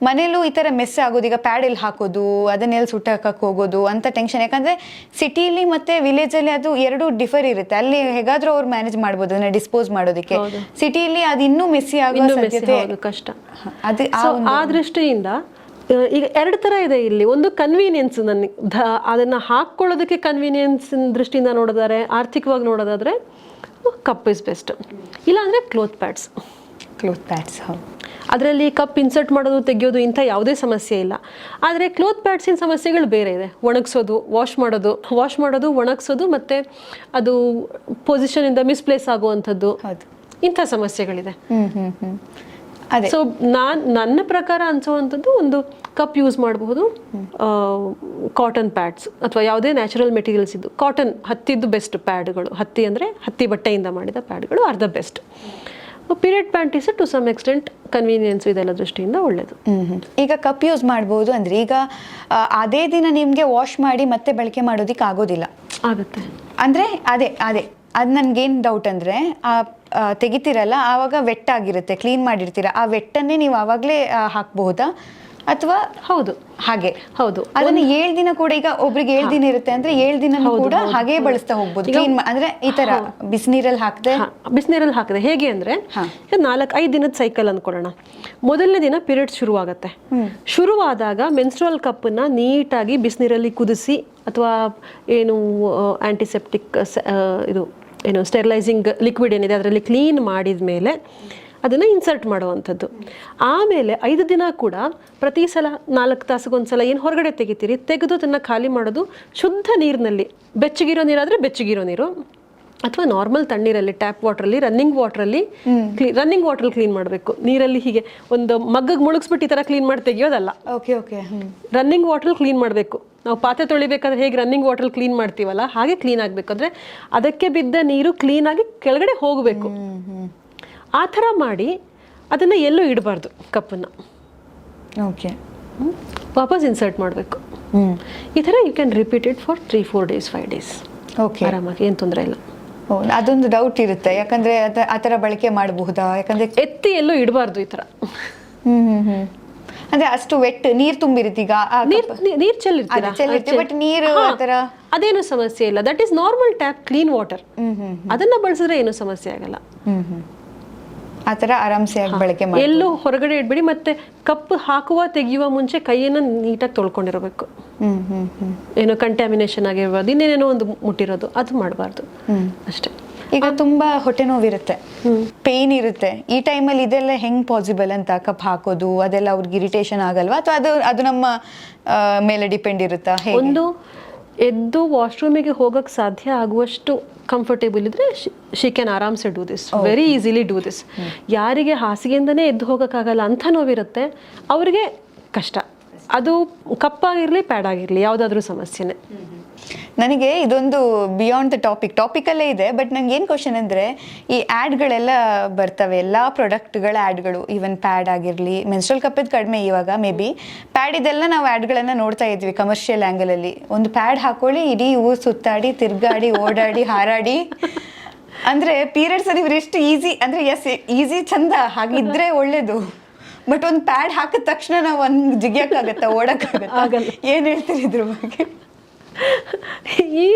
ಮನೇಲೂ ಈ ತರ ಮೆಸ್ ಆಗೋದು. ಈಗ ಪ್ಯಾಡ್ ಎಲ್ಲಿ ಹಾಕೋದು, ಅದನ್ನೆಲ್ಲಿ ಸುಟ್ಟಾಕಕ್ ಹೋಗೋದು ಅಂತ ಟೆನ್ಷನ್. ಯಾಕಂದ್ರೆ ಸಿಟಿಲಿ ಮತ್ತೆ ವಿಲೇಜ್ ಅಲ್ಲಿ ಅದು ಎರಡು ಡಿಫರ್ ಇರುತ್ತೆ. ಅಲ್ಲಿ ಹೇಗಾದ್ರೂ ಅವ್ರು ಮ್ಯಾನೇಜ್ ಮಾಡ್ಬೋದು ಅದನ್ನ ಡಿಸ್ಪೋಸ್ ಮಾಡೋದಕ್ಕೆ. ಸಿಟಿಲಿ ಅದು ಇನ್ನೂ ಮೆಸ್ಸಿ ಆಗೋ ಸಾಧ್ಯತೆ
ಕಷ್ಟ. ಆ ದೃಷ್ಟಿಯಿಂದ ಈಗ ಎರಡು ಥರ ಇದೆ ಇಲ್ಲಿ. ಒಂದು ಕನ್ವೀನಿಯನ್ಸ್, ನನಗೆ ಅದನ್ನು ಹಾಕ್ಕೊಳ್ಳೋದಕ್ಕೆ ಕನ್ವೀನಿಯನ್ಸ್ ದೃಷ್ಟಿಯಿಂದ ನೋಡೋದಾದ್ರೆ, ಆರ್ಥಿಕವಾಗಿ ನೋಡೋದಾದ್ರೆ ಕಪ್ ಇಸ್ ಬೆಸ್ಟ್. ಇಲ್ಲಾಂದರೆ ಕ್ಲೋತ್ ಪ್ಯಾಡ್ಸ್. ಅದರಲ್ಲಿ ಕಪ್ ಇನ್ಸರ್ಟ್ ಮಾಡೋದು, ತೆಗೆಯೋದು ಇಂಥ ಯಾವುದೇ ಸಮಸ್ಯೆ ಇಲ್ಲ. ಆದರೆ ಕ್ಲೋತ್ ಪ್ಯಾಡ್ಸಿನ ಸಮಸ್ಯೆಗಳು ಬೇರೆ ಇದೆ. ಒಣಗಿಸೋದು, ವಾಶ್ ಮಾಡೋದು, ಒಣಗಿಸೋದು, ಮತ್ತು ಅದು ಪೊಸಿಷನಿಂದ ಮಿಸ್ಪ್ಲೇಸ್ ಆಗುವಂಥದ್ದು, ಇಂಥ ಸಮಸ್ಯೆಗಳಿದೆ. ಸೊ ನನ್ನ ಪ್ರಕಾರ ಅನ್ಸೋವಂಥದ್ದು, ಒಂದು ಕಪ್ ಯೂಸ್ ಮಾಡಬಹುದು, ಕಾಟನ್ ಪ್ಯಾಡ್ಸ್ ಅಥವಾ ಯಾವುದೇ ನ್ಯಾಚುರಲ್ ಮೆಟೀರಿಯಲ್ಸ್ ಇದ್ದು. ಕಾಟನ್, ಹತ್ತಿದ್ದು ಬೆಸ್ಟ್ ಪ್ಯಾಡ್ಗಳು. ಹತ್ತಿ ಅಂದರೆ ಹತ್ತಿ ಬಟ್ಟೆಯಿಂದ ಮಾಡಿದ ಪ್ಯಾಡ್ಗಳು are the best. Period panties to some extent convenience ಇದೆಲ್ಲ ದೃಷ್ಟಿಯಿಂದ ಒಳ್ಳೇದು.
ಈಗ ಕಪ್ ಯೂಸ್ ಮಾಡ್ಬೋದು ಅಂದ್ರೆ ಈಗ ಅದೇ ದಿನ ನಿಮಗೆ ವಾಶ್ ಮಾಡಿ ಮತ್ತೆ ಬಳಕೆ ಮಾಡೋದಿಕ್ಕೆ ಆಗೋದಿಲ್ಲ.
ಆಗುತ್ತೆ
ಅಂದ್ರೆ ಅದೇ ಅದು ನನ್ಗೇನು ಡೌಟ್ ಅಂದರೆ, ತೆಗಿತೀರಲ್ಲ ಆವಾಗ ವೆಟ್ ಆಗಿರುತ್ತೆ, ಕ್ಲೀನ್ ಮಾಡಿರ್ತೀರ, ಆ ವೆಟ್ಟನ್ನೇ ನೀವು ಆವಾಗಲೇ ಹಾಕಬಹುದಾ ಅಥವಾ?
ಹೌದು,
ಹಾಗೆ.
ಹೌದು.
ಅದನ್ನ 7 ದಿನ ಕೂಡ, ಈಗ ಒಬ್ರಿಗೆ 7 ದಿನ ಇರುತ್ತೆ ಅಂದ್ರೆ 7 ದಿನ ಕೂಡ ಹಾಗೆ ಬಳಸ್ತಾ ಹೋಗ್ಬೋದು. ಕ್ಲೀನ್ ಅಂದ್ರೆ ಈ ತರ ಬಿಸಿನೀರಲ್ಲಿ ಹಾಕದೆ ಹೇಗೆ ಅಂದ್ರೆ 4-5 ದಿನದ ಸೈಕಲ್ ಅನ್ಕೊಳ್ಳೋಣ. ಮೊದಲನೇ ದಿನ ಪೀರಿಯಡ್ ಶುರುವಾಗತ್ತೆ. ಶುರುವಾದಾಗ ಮೆನ್ಸ್ಟ್ರುವಲ್ ಕಪ್ಪನ್ನ ನೀಟಾಗಿ ಬಿಸಿನೀರಲ್ಲಿ ಕುದಿಸಿ, ಅಥವಾ ಏನು ಆಂಟಿಸೆಪ್ಟಿಕ್ ಇದು ಏನು ಸ್ಟೆರಿಲೈಸಿಂಗ್ ಲಿಕ್ವಿಡ್ ಏನಿದೆ ಅದರಲ್ಲಿ ಕ್ಲೀನ್ ಮಾಡಿದ ಮೇಲೆ ಅದನ್ನು ಇನ್ಸರ್ಟ್ ಮಾಡುವಂಥದ್ದು. ಆಮೇಲೆ 5 ದಿನ ಕೂಡ ಪ್ರತಿ ಸಲ 4 ತಾಸಿಗೊಂದ್ಸಲ ಏನು ಹೊರಗಡೆ ತೆಗಿತೀರಿ, ತೆಗೆದು ಅದನ್ನು ಖಾಲಿ ಮಾಡೋದು ಶುದ್ಧ ನೀರಿನಲ್ಲಿ. ಬೆಚ್ಚಗಿರೋ ನೀರಾದರೆ ಬೆಚ್ಚಗಿರೋ ನೀರು, ಅಥವಾ ನಾರ್ಮಲ್ ತಣ್ಣೀರಲ್ಲಿ, ಟ್ಯಾಪ್ ವಾಟ್ರಲ್ಲಿ, ರನ್ನಿಂಗ್ ವಾಟ್ರಲ್ಲಿ ಕ್ಲೀನ್ ಮಾಡಬೇಕು. ನೀರಲ್ಲಿ ಹೀಗೆ ಒಂದು ಮಗ್ಗಿಗೆ ಮುಳುಗಿಸ್ಬಿಟ್ಟು ಈ ಥರ ಕ್ಲೀನ್ ಮಾಡಿ ತೆಗಿಯೋದಲ್ಲ. ರನ್ನಿಂಗ್ ವಾಟ್ರಲ್ಲಿ ಕ್ಲೀನ್ ಮಾಡಬೇಕು. ನಾವು ಪಾತ್ರೆ ತೊಳಿಬೇಕಾದ್ರೆ ಹೇಗೆ ರನ್ನಿಂಗ್ ವಾಟ್ರಲ್ಲಿ ಕ್ಲೀನ್ ಮಾಡ್ತೀವಲ್ಲ, ಹಾಗೆ ಕ್ಲೀನ್ ಆಗಬೇಕು. ಅಂದರೆ ಅದಕ್ಕೆ ಬಿದ್ದ ನೀರು ಕ್ಲೀನಾಗಿ ಕೆಳಗಡೆ ಹೋಗಬೇಕು. ಆ ಥರ ಮಾಡಿ ಅದನ್ನು ಎಲ್ಲೂ ಇಡಬಾರ್ದು ಕಪ್ಪನ್ನು. ವಾಪಸ್ ಇನ್ಸರ್ಟ್ ಮಾಡಬೇಕು. ಈ ಥರ you can repeat it for 3-4 days 5 days ಆರಾಮಾಗಿ, ಏನು ತೊಂದರೆ ಇಲ್ಲ. ಅದೊಂದು ಡೌಟ್ ಇರುತ್ತೆ, ಯಾಕಂದ್ರೆ ಆ ಥರ ಬಳಕೆ ಮಾಡಬಹುದಾ? ಯಾಕಂದ್ರೆ
ಎತ್ತಿ ಎಲ್ಲೂ ಇಡಬಾರ್ದು ಈ ಥರ.
ಅಂದ್ರೆ ಅಷ್ಟು ವೆಟ್ ನೀರು ತುಂಬಿರುತ್ತೆ. ಈಗ
ನೀರು ಚೆಲ್ಲಿರ್ತೀರ,
ಬಟ್ ನೀರು
ಅದೇನು ಸಮಸ್ಯೆ ಇಲ್ಲ. That is normal tap clean water. ಅದನ್ನ ಬಳಸಿದ್ರೆ ಏನು ಸಮಸ್ಯೆ ಆಗಲ್ಲ.
ಆ ಥರ ಆರಾಮ್ಸೆ ಬಳಕೆ ಮಾಡಿ.
ಎಲ್ಲೂ ಹೊರಗಡೆ ಇಡ್ಬೇಡಿ. ಮತ್ತೆ ಕಪ್ ಹಾಕುವ ತೆಗೆಯುವ ಮುಂಚೆ ಕೈಯನ್ನು ನೀಟಾಗಿ ತೊಳ್ಕೊಂಡಿರಬೇಕು. ಏನೋ ಕಂಟ್ಯಾಮಿನೇಷನ್ ಆಗಿರ್ಬಾರ್ದು, ಇನ್ನೇನೇನೋ ಒಂದು ಮುಟ್ಟಿರೋದು ಅದು ಮಾಡಬಾರ್ದು ಅಷ್ಟೇ.
ಈಗ ತುಂಬಾ ಹೊಟ್ಟೆ ನೋವಿರುತ್ತೆ, ಪೇನ್ ಇರುತ್ತೆ, ಈ ಟೈಮಲ್ಲಿ ಇದೆಲ್ಲ ಹೆಂಗ್ ಪಾಸಿಬಲ್ ಅಂತ ಕಪ್ ಹಾಕೋದು? ಅದೆಲ್ಲ ಅವ್ರಿಗೆ ಇರಿಟೇಷನ್ ಆಗಲ್ವಾ, ಅಥವಾ ಅದು ನಮ್ಮ ಮೇಲೆ ಡಿಪೆಂಡ್ ಇರುತ್ತಾ?
ಒಂದು ಎದ್ದು ವಾಶ್ರೂಮಿಗೆ ಹೋಗಕ್ಕೆ ಸಾಧ್ಯ ಆಗುವಷ್ಟು ಕಂಫರ್ಟೇಬಲ್ ಇದ್ರೆ ಶಿ ಕ್ಯಾನ್ ಆರಾಮ್ಸೆ do this, very easily do this. ಯಾರಿಗೆ ಹಾಸಿಗೆಯಿಂದನೇ ಎದ್ದು ಹೋಗೋಕ್ಕಾಗಲ್ಲ ಅಂಥ ನೋವಿರುತ್ತೆ ಅವರಿಗೆ ಕಷ್ಟ. ಅದು ಕಪ್ಪಾಗಿರಲಿ ಪ್ಯಾಡ್ ಆಗಿರಲಿ ಯಾವುದಾದ್ರೂ ಸಮಸ್ಯೆನೇ.
ನನಗೆ ಇದೊಂದು ಬಿಯಾಂಡ್ ದ ಟಾಪಿಕಲ್ಲೇ ಇದೆ. ಬಟ್ ನಂಗೆ ಏನು ಕ್ವಶನ್ ಅಂದರೆ, ಈ ಆ್ಯಡ್ಗಳೆಲ್ಲ ಬರ್ತವೆ, ಎಲ್ಲ ಪ್ರಾಡಕ್ಟ್ಗಳ ಆ್ಯಡ್ಗಳು, ಈವನ್ ಪ್ಯಾಡ್ ಆಗಿರಲಿ, ಮೆನ್ಸ್ಟ್ರಲ್ ಕಪ್ಪಿದ್ದು ಕಡಿಮೆ ಇವಾಗ, ಮೇ ಬಿ ಪ್ಯಾಡ್ ಇದೆಲ್ಲ ನಾವು ಆ್ಯಡ್ಗಳನ್ನು ನೋಡ್ತಾ ಇದ್ವಿ ಕಮರ್ಷಿಯಲ್ ಆ್ಯಂಗಲಲ್ಲಿ. ಒಂದು ಪ್ಯಾಡ್ ಹಾಕೊಳ್ಳಿ, ಇಡೀ ಊರು ಸುತ್ತಾಡಿ, ತಿರ್ಗಾಡಿ, ಓಡಾಡಿ, ಹಾರಾಡಿ. ಅಂದರೆ ಪೀರಿಯಡ್ಸಲ್ಲಿ ಇವ್ರು ಎಷ್ಟು ಈಸಿ ಅಂದರೆ, ಈಸಿ ಚಂದ, ಹಾಗಿದ್ರೆ ಒಳ್ಳೇದು. ಬಟ್ ಒಂದು ಪ್ಯಾಡ್ ಹಾಕಿದ ತಕ್ಷಣ ನಾವು ಒಂದು ಜಿಗಿಯೋಕ್ಕಾಗತ್ತಾ, ಓಡೋಕ್ಕಾಗತ್ತಾ? ಏನು ಹೇಳ್ತೀರಿ ಇದ್ರ ಬಗ್ಗೆ?
ಈ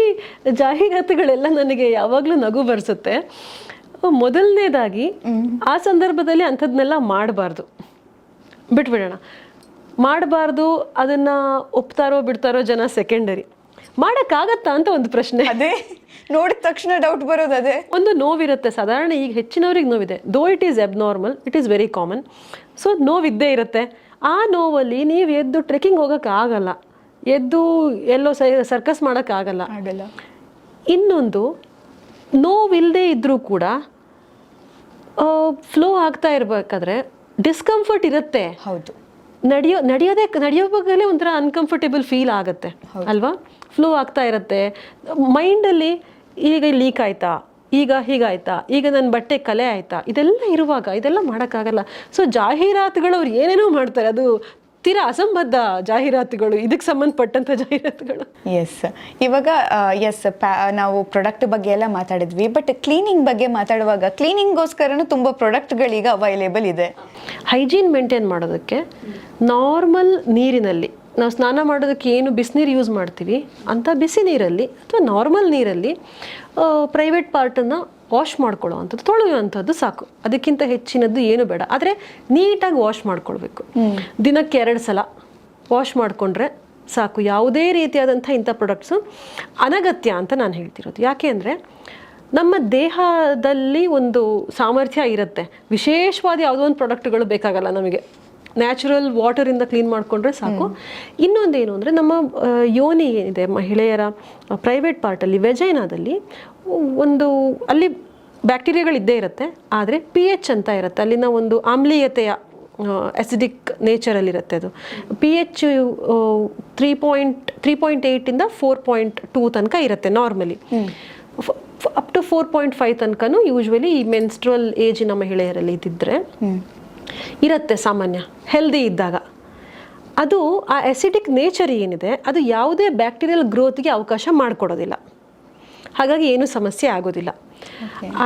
ಜಾಹೀರಾತುಗಳೆಲ್ಲ ನನಗೆ ಯಾವಾಗಲೂ ನಗು ಬರ್ಸುತ್ತೆ. ಮೊದಲನೇದಾಗಿ ಆ ಸಂದರ್ಭದಲ್ಲಿ ಅಂಥದ್ನೆಲ್ಲ ಮಾಡಬಾರ್ದು, ಬಿಟ್ಬಿಡೋಣ. ಮಾಡಬಾರ್ದು, ಅದನ್ನು ಒಪ್ತಾರೋ ಬಿಡ್ತಾರೋ ಜನ ಸೆಕೆಂಡರಿ. ಮಾಡೋಕ್ಕಾಗತ್ತಾ ಅಂತ ಒಂದು ಪ್ರಶ್ನೆ.
ಅದೇ ನೋಡಿದ ತಕ್ಷಣ ಡೌಟ್ ಬರೋದು ಅದೇ.
ಒಂದು ನೋವಿರುತ್ತೆ ಸಾಧಾರಣ, ಈಗ ಹೆಚ್ಚಿನವ್ರಿಗೆ ನೋವಿದೆ. Though it is abnormal, it is very common. So ನೋವಿದ್ದೇ ಇರುತ್ತೆ. ಆ ನೋವಲ್ಲಿ ನೀವು ಎದ್ದು ಟ್ರೆಕ್ಕಿಂಗ್ ಹೋಗೋಕ್ಕಾಗಲ್ಲ, ಎದ್ದು ಎಲ್ಲೋ ಸರ್ಕಸ್ ಮಾಡೋಕ್ಕಾಗಲ್ಲ. ಇನ್ನೊಂದು, ನೋವಿಲ್ಲದೆ ಇದ್ದರೂ ಕೂಡ ಫ್ಲೋ ಆಗ್ತಾ ಇರಬೇಕಾದ್ರೆ ಡಿಸ್ಕಂಫರ್ಟ್ ಇರುತ್ತೆ.
ಹೌದು,
ನಡೆಯೋವಾಗಲೇ ಒಂಥರ ಅನ್ಕಂಫರ್ಟೇಬಲ್ ಫೀಲ್ ಆಗುತ್ತೆ ಅಲ್ವಾ. ಫ್ಲೋ ಆಗ್ತಾ ಇರುತ್ತೆ ಮೈಂಡಲ್ಲಿ. ಈಗ ಲೀಕ್ ಆಯ್ತಾ, ಈಗ ಹೀಗಾಯ್ತಾ, ಈಗ ನನ್ನ ಬಟ್ಟೆ ಕಲೆ ಆಯ್ತಾ, ಇದೆಲ್ಲ ಇರುವಾಗ ಇದೆಲ್ಲ ಮಾಡೋಕ್ಕಾಗಲ್ಲ. ಸೊ ಜಾಹೀರಾತುಗಳು ಅವ್ರು ಏನೇನೋ ಮಾಡ್ತಾರೆ, ಅದು ತೀರಾ ಅಸಂಬದ್ಧ ಜಾಹೀರಾತುಗಳು, ಇದಕ್ಕೆ ಸಂಬಂಧಪಟ್ಟಂಥ ಜಾಹೀರಾತುಗಳು.
ಎಸ್, ಇವಾಗ ನಾವು ಪ್ರಾಡಕ್ಟ್ ಬಗ್ಗೆ ಎಲ್ಲ ಮಾತಾಡಿದ್ವಿ, ಬಟ್ ಕ್ಲೀನಿಂಗ್ ಬಗ್ಗೆ ಮಾತಾಡುವಾಗ ಕ್ಲೀನಿಂಗ್ಗೋಸ್ಕರನೂ ತುಂಬ ಪ್ರಾಡಕ್ಟ್ಗಳೀಗ ಅವೈಲೇಬಲ್ ಇದೆ.
ಹೈಜೀನ್ ಮೇಂಟೈನ್ ಮಾಡೋದಕ್ಕೆ ನಾರ್ಮಲ್ ನೀರಿನಲ್ಲಿ, ನಾವು ಸ್ನಾನ ಮಾಡೋದಕ್ಕೆ ಏನು ಬಿಸಿನೀರು ಯೂಸ್ ಮಾಡ್ತೀವಿ ಅಂತ ಬಿಸಿ ನೀರಲ್ಲಿ ಅಥವಾ ನಾರ್ಮಲ್ ನೀರಲ್ಲಿ ಪ್ರೈವೇಟ್ ಪಾರ್ಟನ್ನು ವಾಶ್ ಮಾಡ್ಕೊಳ್ಳೋ ಅಂಥದ್ದು, ತೊಳೆಯುವಂಥದ್ದು ಸಾಕು. ಅದಕ್ಕಿಂತ ಹೆಚ್ಚಿನದ್ದು ಏನು ಬೇಡ. ಆದರೆ ನೀಟಾಗಿ ವಾಶ್ ಮಾಡ್ಕೊಳ್ಬೇಕು. ದಿನಕ್ಕೆ 2 ಸಲ ವಾಶ್ ಮಾಡಿಕೊಂಡ್ರೆ ಸಾಕು. ಯಾವುದೇ ರೀತಿಯಾದಂಥ ಇಂಥ ಪ್ರಾಡಕ್ಟ್ಸು ಅನಗತ್ಯ ಅಂತ ನಾನು ಹೇಳ್ತಿರೋದು. ಯಾಕೆ ಅಂದರೆ ನಮ್ಮ ದೇಹದಲ್ಲಿ ಒಂದು ಸಾಮರ್ಥ್ಯ ಇರುತ್ತೆ, ವಿಶೇಷವಾದ ಯಾವುದೋ ಒಂದು ಪ್ರಾಡಕ್ಟ್ಗಳು ಬೇಕಾಗಲ್ಲ ನಮಗೆ. ನ್ಯಾಚುರಲ್ ವಾಟರಿಂದ ಕ್ಲೀನ್ ಮಾಡಿಕೊಂಡ್ರೆ ಸಾಕು. ಇನ್ನೊಂದೇನು ಅಂದರೆ ನಮ್ಮ ಯೋನಿ ಏನಿದೆ ಮಹಿಳೆಯರ ಪ್ರೈವೇಟ್ ಪಾರ್ಟಲ್ಲಿ, ವೆಜೈನಾದಲ್ಲಿ ಒಂದು ಅಲ್ಲಿ ಬ್ಯಾಕ್ಟೀರಿಯಾಗಳಿದ್ದೇ ಇರುತ್ತೆ. ಆದರೆ pH ಅಂತ ಇರುತ್ತೆ, ಅಲ್ಲಿನ ಒಂದು ಆಮ್ಲೀಯತೆಯ ಅಸಿಡಿಕ್ ನೇಚರಲ್ಲಿರುತ್ತೆ. ಅದು pH 3.8 4.2 ತನಕ ಇರುತ್ತೆ ನಾರ್ಮಲಿ. ಅಪ್ ಟು 4.5 ತನಕನೂ ಯೂಶ್ವಲಿ ಈ ಮೆನ್ಸ್ಟ್ರಲ್ ಏಜಿನ ಮಹಿಳೆಯರಲ್ಲಿ ಇದ್ದಿದ್ರೆ ಇರುತ್ತೆ ಸಾಮಾನ್ಯ, ಹೆಲ್ದಿ ಇದ್ದಾಗ. ಅದು ಆ ಅಸಿಡಿಕ್ ನೇಚರ್ ಏನಿದೆ ಅದು ಯಾವುದೇ ಬ್ಯಾಕ್ಟೀರಿಯಲ್ ಗ್ರೋತ್ಗೆ ಅವಕಾಶ ಮಾಡಿಕೊಡೋದಿಲ್ಲ. ಹಾಗಾಗಿ ಏನೂ ಸಮಸ್ಯೆ ಆಗೋದಿಲ್ಲ.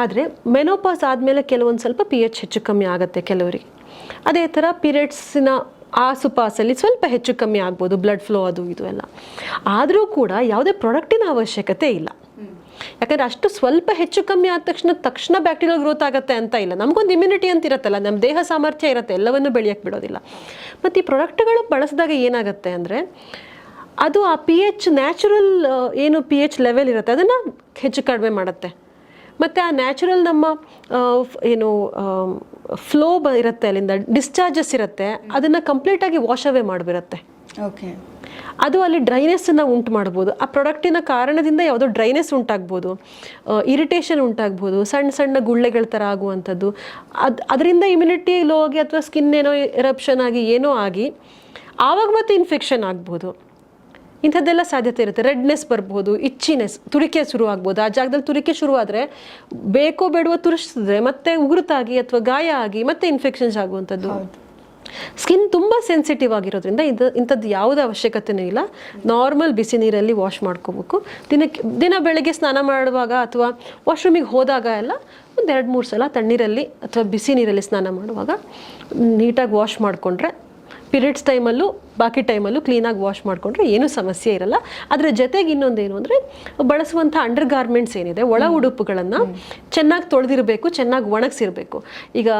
ಆದರೆ ಮೆನೋಪಾಸ್ ಆದಮೇಲೆ ಕೆಲವೊಂದು ಸ್ವಲ್ಪ pH ಹೆಚ್ಚು ಕಮ್ಮಿ ಆಗುತ್ತೆ ಕೆಲವರಿಗೆ. ಅದೇ ಥರ ಪೀರಿಯಡ್ಸಿನ ಆಸುಪಾಸಲ್ಲಿ ಸ್ವಲ್ಪ ಹೆಚ್ಚು ಕಮ್ಮಿ ಆಗ್ಬೋದು, ಬ್ಲಡ್ ಫ್ಲೋ ಅದು ಇದು ಎಲ್ಲ. ಆದರೂ ಕೂಡ ಯಾವುದೇ ಪ್ರಾಡಕ್ಟಿನ ಅವಶ್ಯಕತೆ ಇಲ್ಲ. ಯಾಕಂದರೆ ಅಷ್ಟು ಸ್ವಲ್ಪ ಹೆಚ್ಚು ಕಮ್ಮಿ ಆದ ತಕ್ಷಣ ಬ್ಯಾಕ್ಟೀರಿಯಲ್ ಗ್ರೋತ್ ಆಗುತ್ತೆ ಅಂತ ಇಲ್ಲ. ನಮಗೊಂದು ಇಮ್ಯುನಿಟಿ ಅಂತ ಇರುತ್ತಲ್ಲ, ನಮ್ಮ ದೇಹ ಸಾಮರ್ಥ್ಯ ಇರುತ್ತೆ, ಎಲ್ಲವನ್ನು ಬೆಳೆಯೋಕ್ಕೆ ಬಿಡೋದಿಲ್ಲ. ಮತ್ತು ಈ ಪ್ರಾಡಕ್ಟ್ಗಳು ಬಳಸಿದಾಗ ಏನಾಗುತ್ತೆ ಅಂದರೆ ಅದು ಆ pH ನ್ಯಾಚುರಲ್ ಏನು pH ಲೆವೆಲ್ ಇರುತ್ತೆ ಅದನ್ನು ಹೆಚ್ಚು ಕಡಿಮೆ ಮಾಡುತ್ತೆ. ಮತ್ತು ಆ ನ್ಯಾಚುರಲ್ ನಮ್ಮ ಏನು ಫ್ಲೋ ಇರುತ್ತೆ, ಅಲ್ಲಿಂದ ಡಿಸ್ಚಾರ್ಜಸ್ ಇರುತ್ತೆ, ಅದನ್ನು ಕಂಪ್ಲೀಟಾಗಿ ವಾಶ್ ಅವೇ ಮಾಡಿಬಿರುತ್ತೆ.
ಓಕೆ,
ಅದು ಅಲ್ಲಿ ಡ್ರೈನೆಸ್ಸನ್ನು ಉಂಟು ಮಾಡ್ಬೋದು. ಆ ಪ್ರಾಡಕ್ಟಿನ ಕಾರಣದಿಂದ ಯಾವುದೋ ಡ್ರೈನೆಸ್ ಉಂಟಾಗ್ಬೋದು, ಇರಿಟೇಷನ್ ಉಂಟಾಗ್ಬೋದು, ಸಣ್ಣ ಸಣ್ಣ ಗುಳ್ಳೆಗಳ ಥರ ಆಗುವಂಥದ್ದು. ಅದರಿಂದ ಇಮ್ಯುನಿಟಿ ಲೋ ಆಗಿ ಅಥವಾ ಸ್ಕಿನ್ ಏನೋ ಎರಪ್ಷನ್ ಆಗಿ ಏನೋ ಆಗಿ ಆವಾಗ ಮತ್ತೆ ಇನ್ಫೆಕ್ಷನ್ ಆಗ್ಬೋದು. ಇಂಥದ್ದೆಲ್ಲ ಸಾಧ್ಯತೆ ಇರುತ್ತೆ. ರೆಡ್ನೆಸ್ ಬರ್ಬೋದು, ಇಚ್ಚಿನೆಸ್, ತುರಿಕೆ ಶುರು ಆಗ್ಬೋದು. ಆ ಜಾಗದಲ್ಲಿ ತುರಿಕೆ ಶುರುವಾದರೆ ಬೇಕೋ ಬೇಡವೋ ತುರಿಸಿದ್ರೆ ಮತ್ತೆ ಉಗುರುತಾಗಿ ಅಥವಾ ಗಾಯ ಆಗಿ ಮತ್ತೆ ಇನ್ಫೆಕ್ಷನ್ಸ್ ಆಗುವಂಥದ್ದು. ಸ್ಕಿನ್ ತುಂಬ ಸೆನ್ಸಿಟಿವ್ ಆಗಿರೋದ್ರಿಂದ ಇಂಥದ್ದು ಯಾವುದೇ ಅವಶ್ಯಕತೆಯೂ ಇಲ್ಲ. ನಾರ್ಮಲ್ ಬಿಸಿ ನೀರಲ್ಲಿ ವಾಶ್ ಮಾಡ್ಕೋಬೇಕು. ದಿನ ಬೆಳಗ್ಗೆ ಸ್ನಾನ ಮಾಡುವಾಗ ಅಥವಾ ವಾಶ್ರೂಮಿಗೆ ಹೋದಾಗ ಎಲ್ಲ 1-2-3 ಸಲ ತಣ್ಣೀರಲ್ಲಿ ಅಥವಾ ಬಿಸಿ ನೀರಲ್ಲಿ ಸ್ನಾನ ಮಾಡುವಾಗ ನೀಟಾಗಿ ವಾಶ್ ಮಾಡಿಕೊಂಡ್ರೆ, ಪೀರಿಯಡ್ಸ್ ಟೈಮಲ್ಲೂ ಬಾಕಿ ಟೈಮಲ್ಲೂ ಕ್ಲೀನಾಗಿ ವಾಶ್ ಮಾಡಿಕೊಂಡ್ರೆ ಏನೂ ಸಮಸ್ಯೆ ಇರಲ್ಲ. ಅದರ ಜೊತೆಗೆ ಇನ್ನೊಂದೇನು ಅಂದರೆ ಬಳಸುವಂಥ ಅಂಡರ್ ಗಾರ್ಮೆಂಟ್ಸ್ ಏನಿದೆ, ಒಳ ಉಡುಪುಗಳನ್ನು ಚೆನ್ನಾಗಿ ತೊಳೆದಿರಬೇಕು, ಚೆನ್ನಾಗಿ ಒಣಗಿಸಿರಬೇಕು. ಈಗ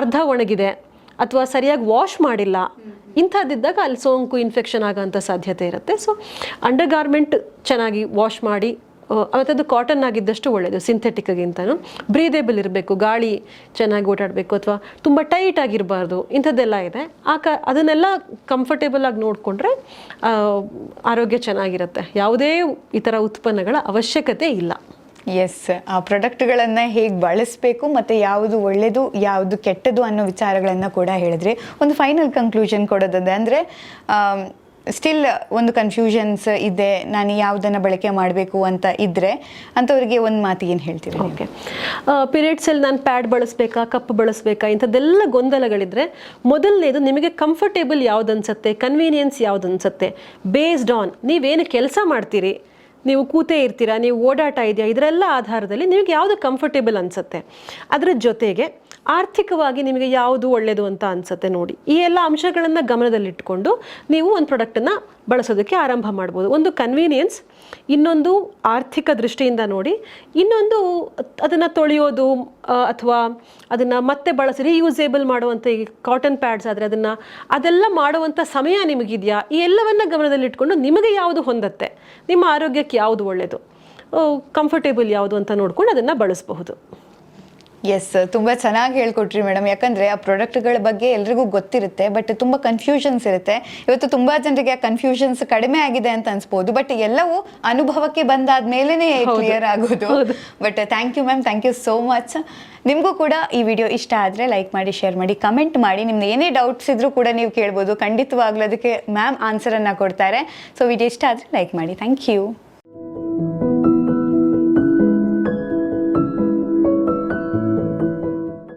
ಅರ್ಧ ಒಣಗಿದೆ ಅಥವಾ ಸರಿಯಾಗಿ ವಾಶ್ ಮಾಡಿಲ್ಲ, ಇಂಥದ್ದಿದ್ದಾಗ ಅಲ್ಲಿ ಸೋಂಕು ಇನ್ಫೆಕ್ಷನ್ ಆಗೋಂಥ ಸಾಧ್ಯತೆ ಇರುತ್ತೆ. ಸೊ ಅಂಡರ್ ಗಾರ್ಮೆಂಟ್ ಚೆನ್ನಾಗಿ ವಾಶ್ ಮಾಡಿ, ಅವತ್ತದು ಕಾಟನ್ ಆಗಿದ್ದಷ್ಟು ಒಳ್ಳೆಯದು ಸಿಂಥೆಟಿಕ್ಗಿಂತನೂ. ಬ್ರೀದೇಬಲ್ ಇರಬೇಕು, ಗಾಳಿ ಚೆನ್ನಾಗಿ ಓಡಾಡಬೇಕು, ಅಥವಾ ತುಂಬ ಟೈಟ್ ಆಗಿರಬಾರ್ದು, ಇಂಥದ್ದೆಲ್ಲ ಇದೆ. ಅದನ್ನೆಲ್ಲ ಕಂಫರ್ಟೇಬಲ್ ಆಗಿ ನೋಡಿಕೊಂಡ್ರೆ ಆರೋಗ್ಯ ಚೆನ್ನಾಗಿರುತ್ತೆ. ಯಾವುದೇ ಈ ಥರ ಉತ್ಪನ್ನಗಳ ಅವಶ್ಯಕತೆ ಇಲ್ಲ.
ಎಸ್, ಆ ಪ್ರಾಡಕ್ಟ್ಗಳನ್ನು ಹೇಗೆ ಬಳಸಬೇಕು ಮತ್ತು ಯಾವುದು ಒಳ್ಳೆಯದು ಯಾವುದು ಕೆಟ್ಟದು ಅನ್ನೋ ವಿಚಾರಗಳನ್ನು ಕೂಡ ಹೇಳಿದ್ರಿ. ಒಂದು ಫೈನಲ್ ಕನ್ಕ್ಲೂಷನ್ ಕೊಡೋದಿದೆ ಅಂದರೆ, ಸ್ಟಿಲ್ ಒಂದು ಕನ್ಫ್ಯೂಷನ್ಸ್ ಇದೆ, ನಾನು ಯಾವುದನ್ನು ಬಳಕೆ ಮಾಡಬೇಕು ಅಂತ ಇದ್ದರೆ ಅಂಥವ್ರಿಗೆ ಒಂದು ಮಾತು ಏನು ಹೇಳ್ತೀರಿ?
ಓಕೆ, ಪೀರಿಯಡ್ಸಲ್ಲಿ ನಾನು ಪ್ಯಾಡ್ ಬಳಸಬೇಕಾ, ಕಪ್ ಬಳಸಬೇಕಾ, ಇಂಥದ್ದೆಲ್ಲ ಗೊಂದಲಗಳಿದ್ರೆ ಮೊದಲನೇದು ನಿಮಗೆ ಕಂಫರ್ಟೇಬಲ್ ಯಾವ್ದು ಅನ್ಸುತ್ತೆ, ಕನ್ವೀನಿಯನ್ಸ್ ಯಾವ್ದು ಅನ್ಸುತ್ತೆ, ಬೇಸ್ಡ್ ಆನ್ ನೀವೇನು ಕೆಲಸ ಮಾಡ್ತೀರಿ, ನೀವು ಕೂತೇ ಇರ್ತೀರಾ, ನೀವು ಓಡಾಟ ಇದೆಯಾ, ಇದರೆಲ್ಲ ಆಧಾರದಲ್ಲಿ ನಿಮಗೆ ಯಾವುದು ಕಂಫರ್ಟೇಬಲ್ ಅನಿಸುತ್ತೆ, ಅದರ ಜೊತೆಗೆ ಆರ್ಥಿಕವಾಗಿ ನಿಮಗೆ ಯಾವುದು ಒಳ್ಳೆಯದು ಅಂತ ಅನಿಸುತ್ತೆ ನೋಡಿ. ಈ ಎಲ್ಲ ಅಂಶಗಳನ್ನು ಗಮನದಲ್ಲಿಟ್ಕೊಂಡು ನೀವು ಒಂದು ಪ್ರಾಡಕ್ಟನ್ನು ಬಳಸೋದಕ್ಕೆ ಆರಂಭ ಮಾಡ್ಬೋದು. ಒಂದು ಕನ್ವೀನಿಯನ್ಸ್, ಇನ್ನೊಂದು ಆರ್ಥಿಕ ದೃಷ್ಟಿಯಿಂದ ನೋಡಿ, ಇನ್ನೊಂದು ಅದನ್ನು ತೊಳೆಯೋದು ಅಥವಾ ಅದನ್ನು ಮತ್ತೆ ಬಳಸಿ ರೀಯೂಸೇಬಲ್ ಮಾಡುವಂಥ ಈ ಕಾಟನ್ ಪ್ಯಾಡ್ಸ್ ಆದರೆ ಅದೆಲ್ಲ ಮಾಡುವಂಥ ಸಮಯ ನಿಮಗಿದೆಯಾ, ಈ ಎಲ್ಲವನ್ನು ಗಮನದಲ್ಲಿಟ್ಕೊಂಡು ನಿಮಗೆ ಯಾವುದು ಹೊಂದತ್ತೆ, ನಿಮ್ಮ ಆರೋಗ್ಯಕ್ಕೆ ಯಾವುದು ಒಳ್ಳೆಯದು, ಕಂಫರ್ಟೇಬಲ್ ಯಾವುದು ಅಂತ ನೋಡ್ಕೊಂಡು ಅದನ್ನು ಬಳಸಬಹುದು.
ಎಸ್, ತುಂಬ ಚೆನ್ನಾಗಿ ಹೇಳ್ಕೊಟ್ರಿ ಮೇಡಮ್. ಯಾಕಂದರೆ ಆ ಪ್ರಾಡಕ್ಟ್ಗಳ ಬಗ್ಗೆ ಎಲ್ರಿಗೂ ಗೊತ್ತಿರುತ್ತೆ, ಬಟ್ ತುಂಬ ಕನ್ಫ್ಯೂಷನ್ಸ್ ಇರುತ್ತೆ. ಇವತ್ತು ತುಂಬ ಜನರಿಗೆ ಆ ಕನ್ಫ್ಯೂಷನ್ಸ್ ಕಡಿಮೆ ಆಗಿದೆ ಅಂತ ಅನ್ಸ್ಬೋದು, ಬಟ್ ಎಲ್ಲವೂ ಅನುಭವಕ್ಕೆ ಬಂದಾದ ಮೇಲೇ ಕ್ಲಿಯರ್ ಆಗೋದು. But thank you ma'am, thank you so much. ನಿಮಗೂ ಕೂಡ ಈ ವಿಡಿಯೋ ಇಷ್ಟ ಆದರೆ ಲೈಕ್ ಮಾಡಿ, ಶೇರ್ ಮಾಡಿ, ಕಮೆಂಟ್ ಮಾಡಿ. ನಿಮ್ದು ಏನೇ ಡೌಟ್ಸ್ ಇದ್ರೂ ಕೂಡ ನೀವು ಕೇಳ್ಬೋದು. ಖಂಡಿತವಾಗ್ಲೂ ಅದಕ್ಕೆ ಮ್ಯಾಮ್ ಆನ್ಸರನ್ನು ಕೊಡ್ತಾರೆ. ಸೊ ವಿಡಿಯೋ ಇಷ್ಟ ಆದರೆ ಲೈಕ್ ಮಾಡಿ. Thank you.